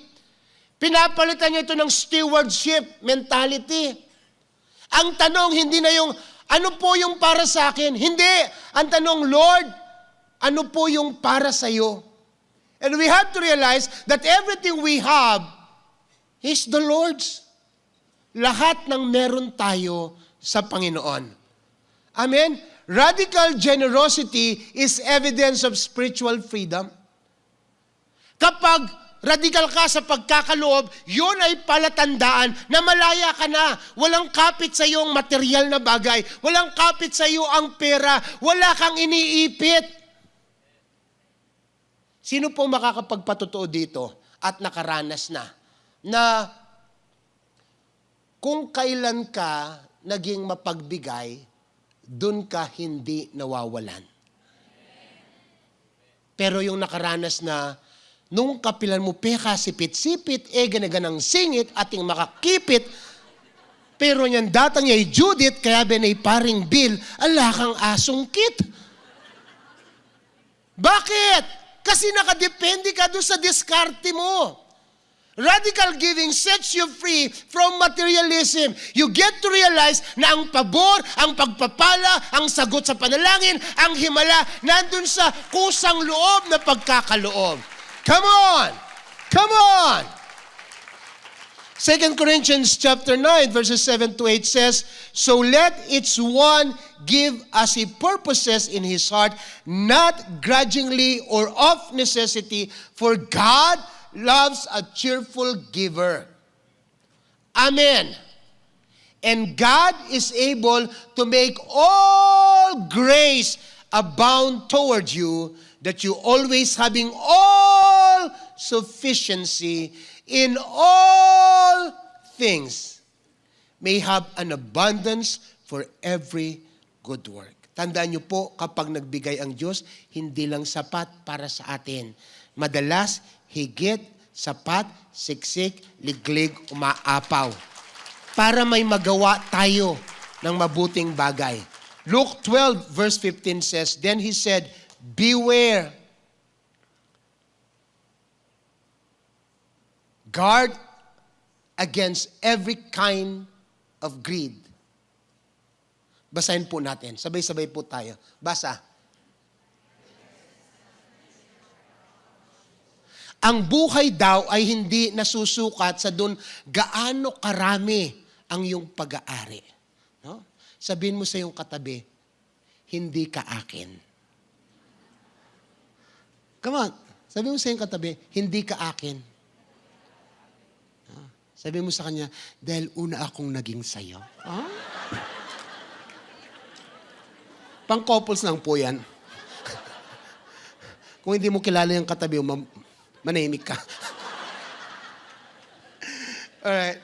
Speaker 4: Pinapalitan niya ito ng stewardship mentality. Ang tanong, hindi na yung, ano po yung para sa akin? Hindi. Ang tanong, Lord, ano po yung para sa iyo? And we have to realize that everything we have is the Lord's. Lahat ng meron tayo sa Panginoon. Amen? Radical generosity is evidence of spiritual freedom. Kapag radikal ka sa pagkakaloob, yun ay palatandaan na malaya ka na. Walang kapit sa iyo ang material na bagay. Walang kapit sa iyo ang pera. Wala kang iniipit. Sino po makakapagpatotoo dito at nakaranas na kung kailan ka naging mapagbigay, dun ka hindi nawawalan. Pero yung nakaranas na, nung kapilan mo peka, sipit-sipit, ganaganang singit, ating makakipit, pero niyan datang niya Judith, kaya benay paring Bill, ala kang asungkit. Bakit? Kasi nakadepende ka doon sa diskarte mo. Radical giving sets you free from materialism. You get to realize na ang pabor, ang pagpapala, ang sagot sa panalangin, ang himala, nandun sa kusang loob na pagkakaloob. Come on! Come on! 2 Corinthians chapter 9, verses 7 to 8 says, so let each one give as he purposes in his heart, not grudgingly or of necessity, for God loves a cheerful giver. Amen. And God is able to make all grace abound toward you, that you always having all sufficiency in all things may have an abundance for every good work. Tandaan niyo po, kapag nagbigay ang Diyos, hindi lang sapat para sa atin. Madalas, higit, sapat, siksik, liglig, umaapaw. Para may magawa tayo ng mabuting bagay. Luke 12 verse 15 says, Then he said, beware. Guard against every kind of greed. Basahin po natin. Sabay-sabay po tayo. Basa. Ang buhay daw ay hindi nasusukat sa dun gaano karami ang iyong pag-aari. No? Sabihin mo sa iyong katabi, hindi ka akin. Come on. Sabihin mo sa iyong katabi, hindi ka akin. Sabihin mo sa kanya, dahil una akong naging sayo. Pang-couples lang po yan. Kung hindi mo kilala yung katabi, manahimik ka. Alright.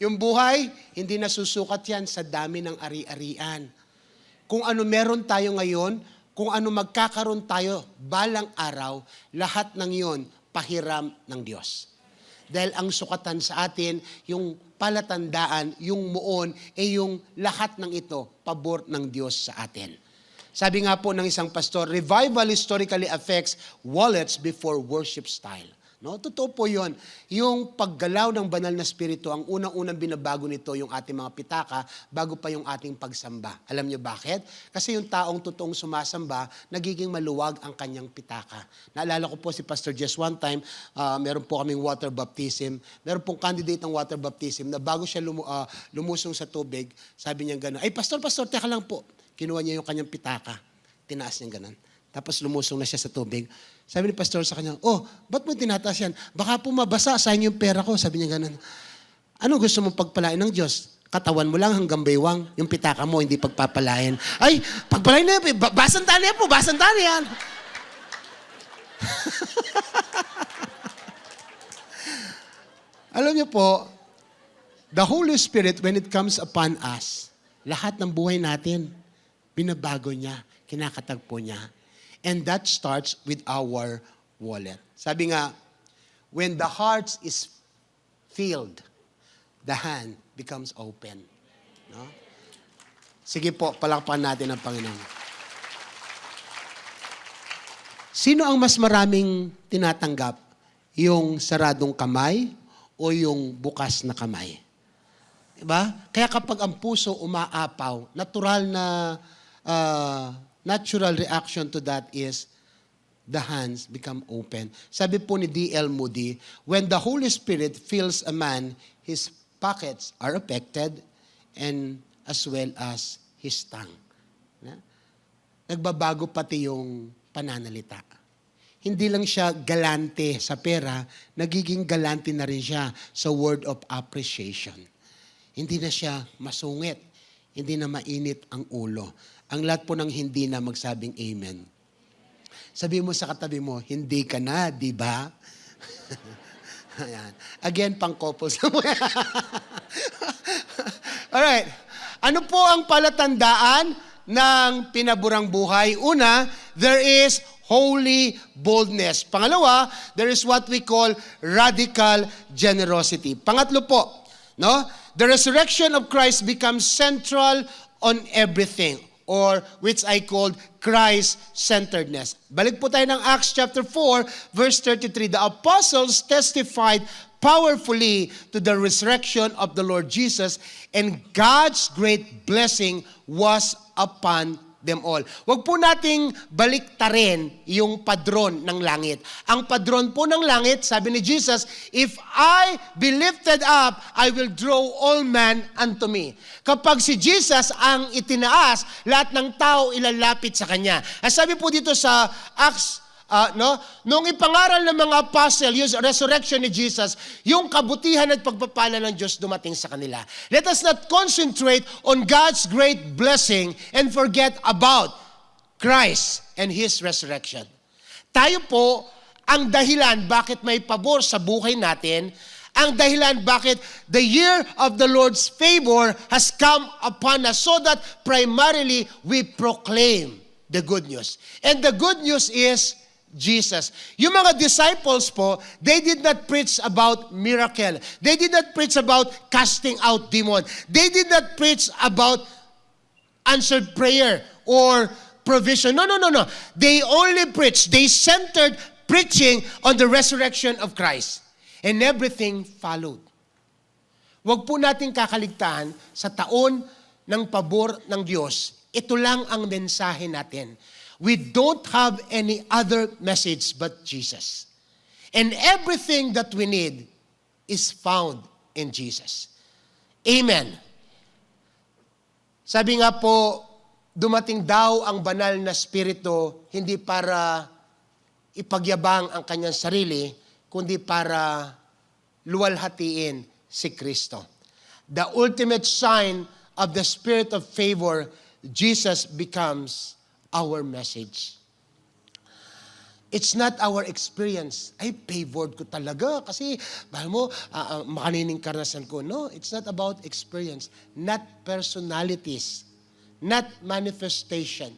Speaker 4: Yung buhay, hindi nasusukat yan sa dami ng ari-arian. Kung ano meron tayo ngayon, kung ano magkakaroon tayo balang araw, lahat ng yon pahiram ng Diyos. Dahil ang sukatan sa atin, yung palatandaan, yung muon, yung lahat ng ito, pabor ng Diyos sa atin. Sabi nga po ng isang pastor, revival historically affects wallets before worship style. No? Totoo po yun. Yung paggalaw ng banal na spirito, ang unang-unang binabago nito yung ating mga pitaka bago pa yung ating pagsamba. Alam niyo bakit? Kasi yung taong totoong sumasamba, nagiging maluwag ang kanyang pitaka. Naalala ko po si Pastor Jess one time, meron po kaming water baptism. Meron pong candidate ng water baptism na bago siya lumusong sa tubig, sabi niya gano'n, ay pastor, teka lang po. Kinuha niya yung kanyang pitaka. Tinaas niya gano'n. Tapos lumusong na siya sa tubig. Sabi ni pastor sa kanya, ba't mo tinataas yan? Baka po mabasa, sayang yung pera ko. Sabi niya ganun. Ano gusto mong pagpalain ng Diyos? Katawan mo lang hanggang baywang. Yung pitaka mo, hindi pagpapalain. Ay, pagpalain na yan. Basan tali yan. Alam niyo po, the Holy Spirit, when it comes upon us, lahat ng buhay natin, binabago niya, kinakatagpo niya. And that starts with our wallet. Sabi nga, when the heart is filled, the hand becomes open. No? Sige po, palakpakan natin ang Panginoon. Sino ang mas maraming tinatanggap? Yung saradong kamay o yung bukas na kamay? Diba? Kaya kapag ang puso umaapaw, natural reaction to that is the hands become open. Sabi po ni D.L. Moody, when the Holy Spirit fills a man, his pockets are affected and as well as his tongue. Nagbabago pati yung pananalita. Hindi lang siya galante sa pera, nagiging galante na rin siya sa word of appreciation. Hindi na siya masungit, hindi na mainit ang ulo. Ang lahat po ng hindi na magsabing amen. Sabi mo sa katabi mo, hindi ka na, di ba? Ayan. Again, pang-couples. Alright. Ano po ang palatandaan ng pinaburang buhay? Una, there is holy boldness. Pangalawa, there is what we call radical generosity. Pangatlo po, no? The resurrection of Christ becomes central on everything, or which I called Christ-centeredness. Balik po tayo ng Acts chapter 4, verse 33. The apostles testified powerfully to the resurrection of the Lord Jesus, and God's great blessing was upon them all. Huwag po nating baliktarin yung padron ng langit. Ang padron po ng langit, sabi ni Jesus, if I be lifted up, I will draw all men unto me. Kapag si Jesus ang itinaas, lahat ng tao ilalapit sa Kanya. At sabi po dito sa Acts, nung ipangaral ng mga apostle, yung resurrection ni Jesus, yung kabutihan at pagpapala ng Diyos dumating sa kanila. Let us not concentrate on God's great blessing and forget about Christ and His resurrection. Tayo po, ang dahilan bakit may pabor sa buhay natin Ang dahilan bakit the year of the Lord's favor has come upon us so that primarily we proclaim the good news. And the good news is Jesus. Yung mga disciples po, they did not preach about miracle. They did not preach about casting out demon. They did not preach about answered prayer or provision. No. They only preached. They centered preaching on the resurrection of Christ. And everything followed. Huwag po natin kakaligtaan sa taon ng pabor ng Diyos. Ito lang ang mensahe natin. We don't have any other message but Jesus. And everything that we need is found in Jesus. Amen. Sabi nga po, dumating daw ang banal na spirito hindi para ipagyabang ang kanyang sarili, kundi para luwalhatiin si Kristo. The ultimate sign of the spirit of favor, Jesus becomes our message. It's not our experience. Ay, favored ko talaga kasi, bahal mo, makanining karanasan ko. No, it's not about experience. Not personalities. Not manifestation.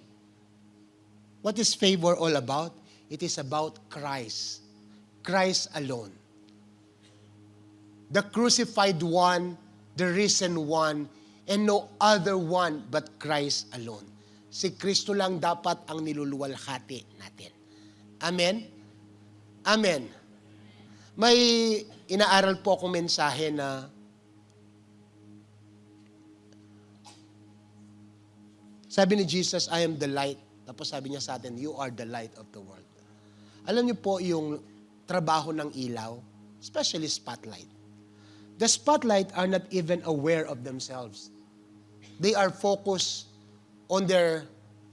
Speaker 4: What is favor all about? It is about Christ. Christ alone. The crucified one, the risen one, and no other one but Christ alone. Si Kristo lang dapat ang niluluwalhati natin. Amen? Amen. May inaaral po akong mensahe na sabi ni Jesus, I am the light. Tapos sabi niya sa atin, you are the light of the world. Alam niyo po yung trabaho ng ilaw, especially spotlight. The spotlight are not even aware of themselves. They are focused on their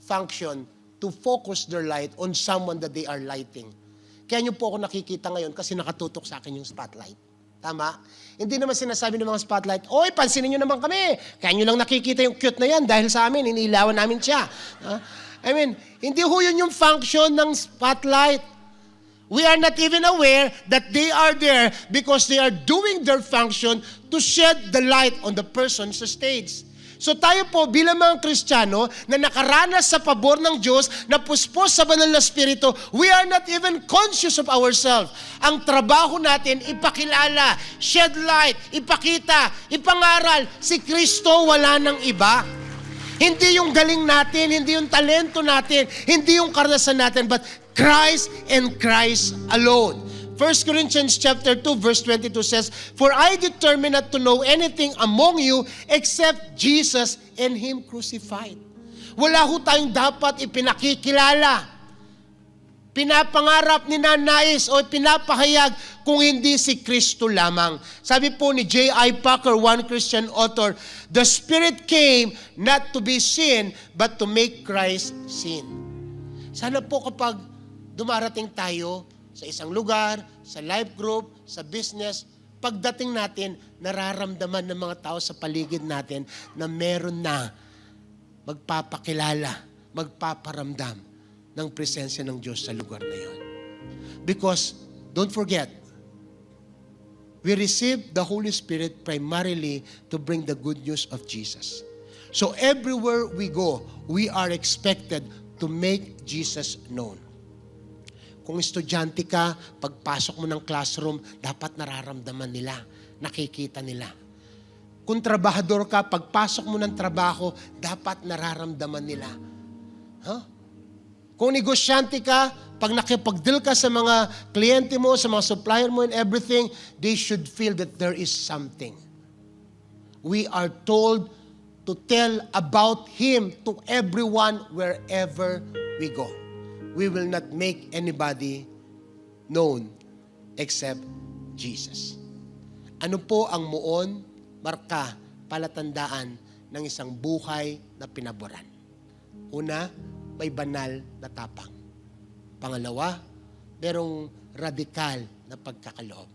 Speaker 4: function to focus their light on someone that they are lighting. Kaya niyo po ako nakikita ngayon kasi nakatutok sa akin yung spotlight. Tama? Hindi naman sinasabi ng mga spotlight, oy, pansinin niyo naman kami. Kaya niyo lang nakikita yung cute na yan dahil sa amin, inilawan namin siya. Hindi ho yun yung function ng spotlight. We are not even aware that they are there because they are doing their function to shed the light on the person sa stage. So tayo po bilang mga Kristiyano na nakaranas sa pabor ng Diyos, na puspos sa banal na Espiritu, we are not even conscious of ourselves. Ang trabaho natin, ipakilala, shed light, ipakita, ipangaral, si Kristo wala nang iba. Hindi yung galing natin, hindi yung talento natin, hindi yung karanasan natin, but Christ and Christ alone. 1 Corinthians chapter 2 verse 22 says, for I determined not to know anything among you except Jesus and Him crucified. Wala ho tayong dapat ipinakikilala, pinapangarap, ninanais o pinapahayag kung hindi si Kristo lamang. Sabi po ni J.I. Packer, one Christian author, the Spirit came not to be seen but to make Christ seen. Sana po kapag dumarating tayo sa isang lugar, sa life group, sa business, pagdating natin, nararamdaman ng mga tao sa paligid natin na meron na magpapakilala, magpaparamdam ng presensya ng Diyos sa lugar na yon. Because, don't forget, we receive the Holy Spirit primarily to bring the good news of Jesus. So everywhere we go, we are expected to make Jesus known. Kung estudyante ka, pagpasok mo ng classroom, dapat nararamdaman nila, nakikita nila. Kung trabahador ka, pagpasok mo ng trabaho, dapat nararamdaman nila. Kung negosyante ka, pag nakipag-deal ka sa mga kliyente mo, sa mga supplier mo and everything, they should feel that there is something. We are told to tell about Him to everyone wherever we go. We will not make anybody known except Jesus. Ano po ang muon, marka, palatandaan ng isang buhay na pinaboran? Una, may banal na tapang. Pangalawa, merong radikal na pagkakaloob.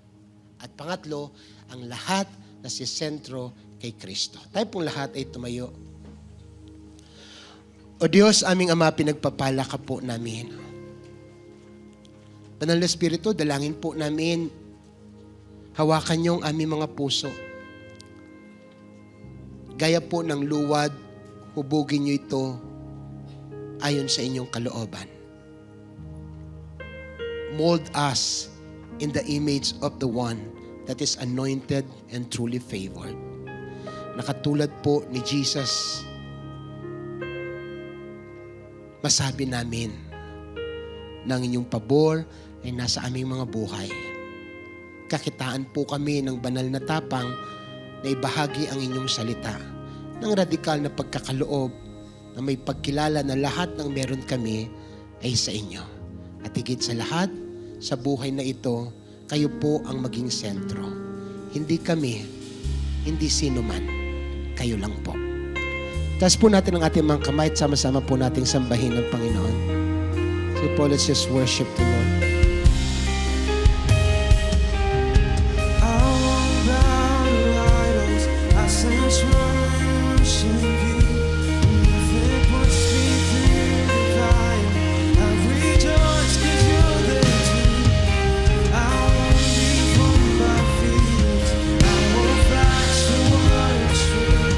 Speaker 4: At pangatlo, ang lahat na si sentro kay Kristo. Tayo pong lahat ay tumayo. O Diyos, aming Ama, pinagpapala ka po namin. Banal na Espiritu, dalangin po namin Hawakan niyo ang aming mga puso. Gaya po ng luwad, hubugin niyo ito ayon sa inyong kalooban. Mold us in the image of the one that is anointed and truly favored. Nakatulad po ni Jesus, masabi namin na ang inyong pabor ay nasa aming mga buhay. Kakitaan po kami ng banal na tapang na ibahagi ang inyong salita ng radikal na pagkakaloob na may pagkilala na lahat ng meron kami ay sa inyo. At higit sa lahat, sa buhay na ito, kayo po ang maging sentro. Hindi kami, hindi sino man, kayo lang po. Taas po natin ang ating mga kamay at sama-sama po nating sambahin ng Panginoon. So po, let's just worship the Lord.
Speaker 2: I won't bow to idols. I sense worship you. Nothing puts me through the fire. I rejoice 'cause you're there too. I won't be fooled by feelings. I won't flash the words true.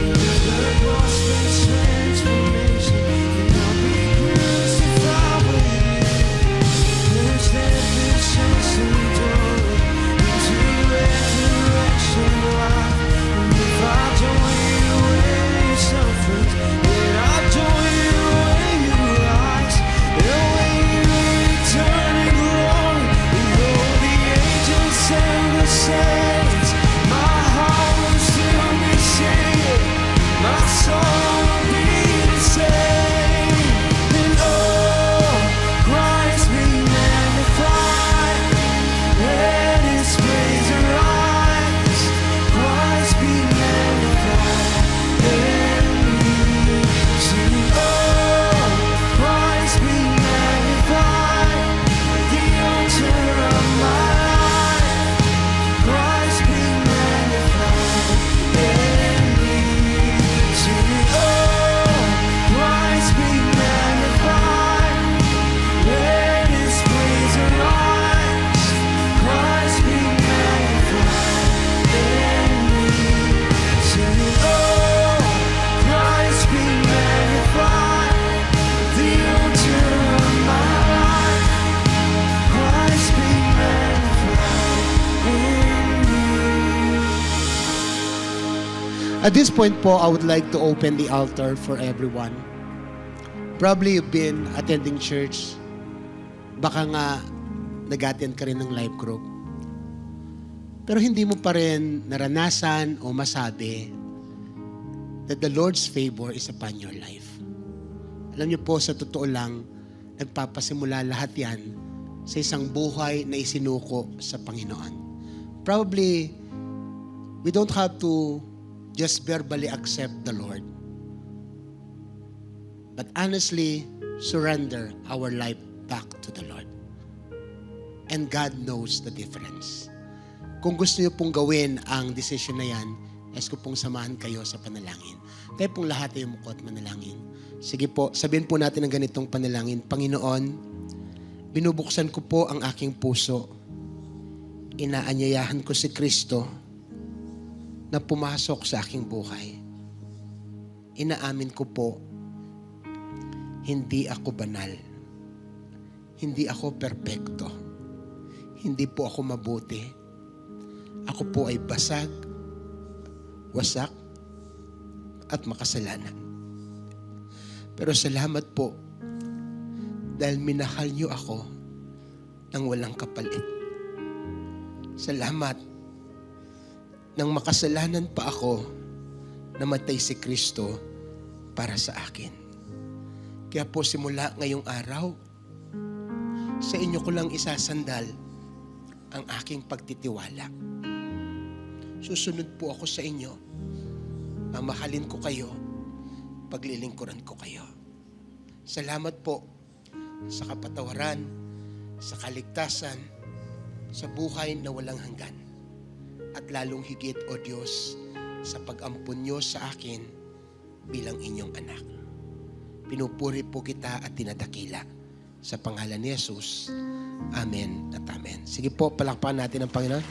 Speaker 2: Because the cross brings transformation, and I'll be crucified with you. There's ambitions and joy into resurrection life. And if I join you where you suffer, then I join you where you rise. And when you return in glory, with all the angels and the saints, my heart will still be singing, my soul will be the same. And oh, Christ be magnified, let His praise arise. Christ be magnified, let me sing. Oh, Christ be magnified, the altar of my life. Christ be magnified, let me sing. Oh, Christ be magnified, let His praise arise. Christ be magnified, let me sing. Oh, Christ be magnified, the altar of my life. Christ be magnified in me.
Speaker 4: At this point po, I would like to open the altar for everyone. Probably you've been attending church. Baka nga nag-attend ka rin ng life group. Pero hindi mo pa rin naranasan o masabi that the Lord's favor is upon your life. Alam niyo po, sa totoo lang, nagpapasimula lahat yan sa isang buhay na isinuko sa Panginoon. Probably, we don't have to just verbally accept the Lord, but honestly surrender our life back to the Lord. And God knows the difference. Kung gusto niyo pong gawin ang decision na yan, es ko pong samahan kayo sa panalangin. Tayo pong lahat ay umuko at manalangin. Sige po, sabihin po natin ang ganitong panalangin. Panginoon, binubuksan ko po ang aking puso. Inaanyayahan ko si Kristo na pumasok sa aking buhay. Inaamin ko po, hindi ako banal. Hindi ako perpekto. Hindi po ako mabuti. Ako po ay basag, wasak, at makasalanan. Pero salamat po dahil minahal niyo ako ng walang kapalit. Salamat nang makasalanan pa ako, namatay si Kristo para sa akin. Kaya po simula ngayong araw, sa inyo ko lang isasandal ang aking pagtitiwala. Susunod po ako sa inyo. Mamahalin ko kayo. Paglilingkuran ko kayo. Salamat po sa kapatawaran, sa kaligtasan, sa buhay na walang hanggan. At lalong higit, O Diyos, sa pag-ampun niyo sa akin bilang inyong anak. Pinupuri po kita at tinadakila. Sa pangalan ni Jesus. Amen at amen. Sige po, palakpakan natin ang Panginoon.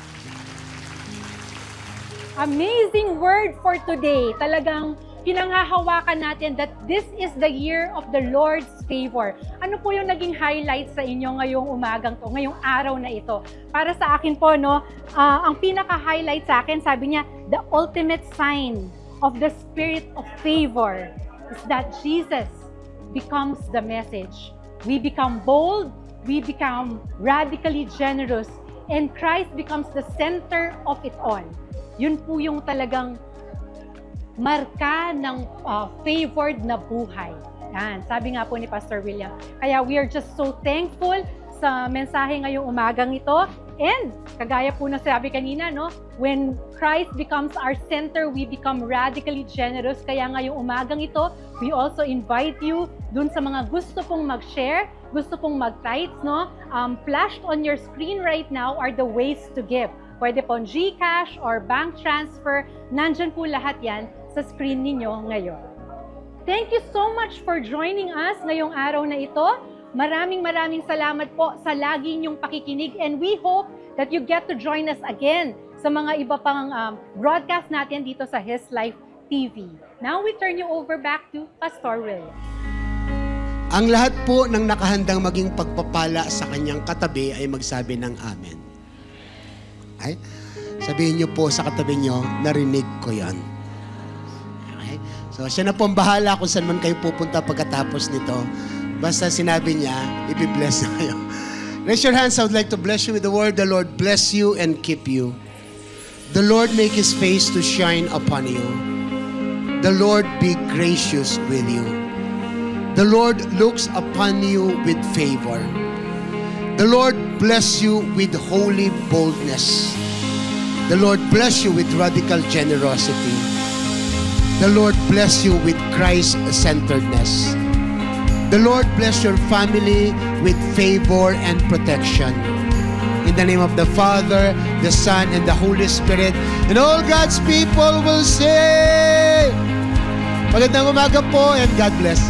Speaker 1: Amazing word for today. Talagang pinanghahawakan natin that this is the year of the Lord's favor. Ano po yung naging highlight sa inyo ngayong umagang to, ngayong araw na ito? Para sa akin po, no, ang pinaka-highlight sa akin, sabi niya, the ultimate sign of the spirit of favor is that Jesus becomes the message. We become bold, we become radically generous, and Christ becomes the center of it all. Yun po yung talagang marka ng favored na buhay. Yan, sabi nga po ni Pastor William. Kaya we are just so thankful sa mensahe ngayong umagang ito. And kagaya po na sabi kanina, no, when Christ becomes our center, we become radically generous. Kaya ngayong umagang ito, we also invite you dun sa mga gusto pong mag-share, gusto pong mag-tithes, no? Flashed on your screen right now are the ways to give. Pwede pong GCash or bank transfer. Nandyan po lahat yan sa screen ninyo ngayon. Thank you so much for joining us ngayong araw na ito. Maraming salamat po sa lagi niyong pakikinig, and we hope that you get to join us again sa mga iba pang broadcast natin dito sa His Life TV. Now we turn you over back to Pastor Will.
Speaker 5: Ang lahat po ng nakahandang maging pagpapala sa kanyang katabi ay magsabi ng amen. Ay, sabihin niyo po sa katabi niyo, narinig ko yan. Okay? So siya na po ang bahala kung saan man kayo pupunta pagkatapos nito. Basta sinabi niya, ipibless na kayo. Raise your hands. I would like to bless you with the word. The Lord bless you and keep you. The Lord make His face to shine upon you. The Lord be gracious with you. The Lord looks upon you with favor. The Lord bless you with holy boldness. The Lord bless you with radical generosity. The Lord bless you with Christ-centeredness. The Lord bless your family with favor and protection. In the name of the Father, the Son, and the Holy Spirit, and all God's people will say, magandang umaga po and God bless.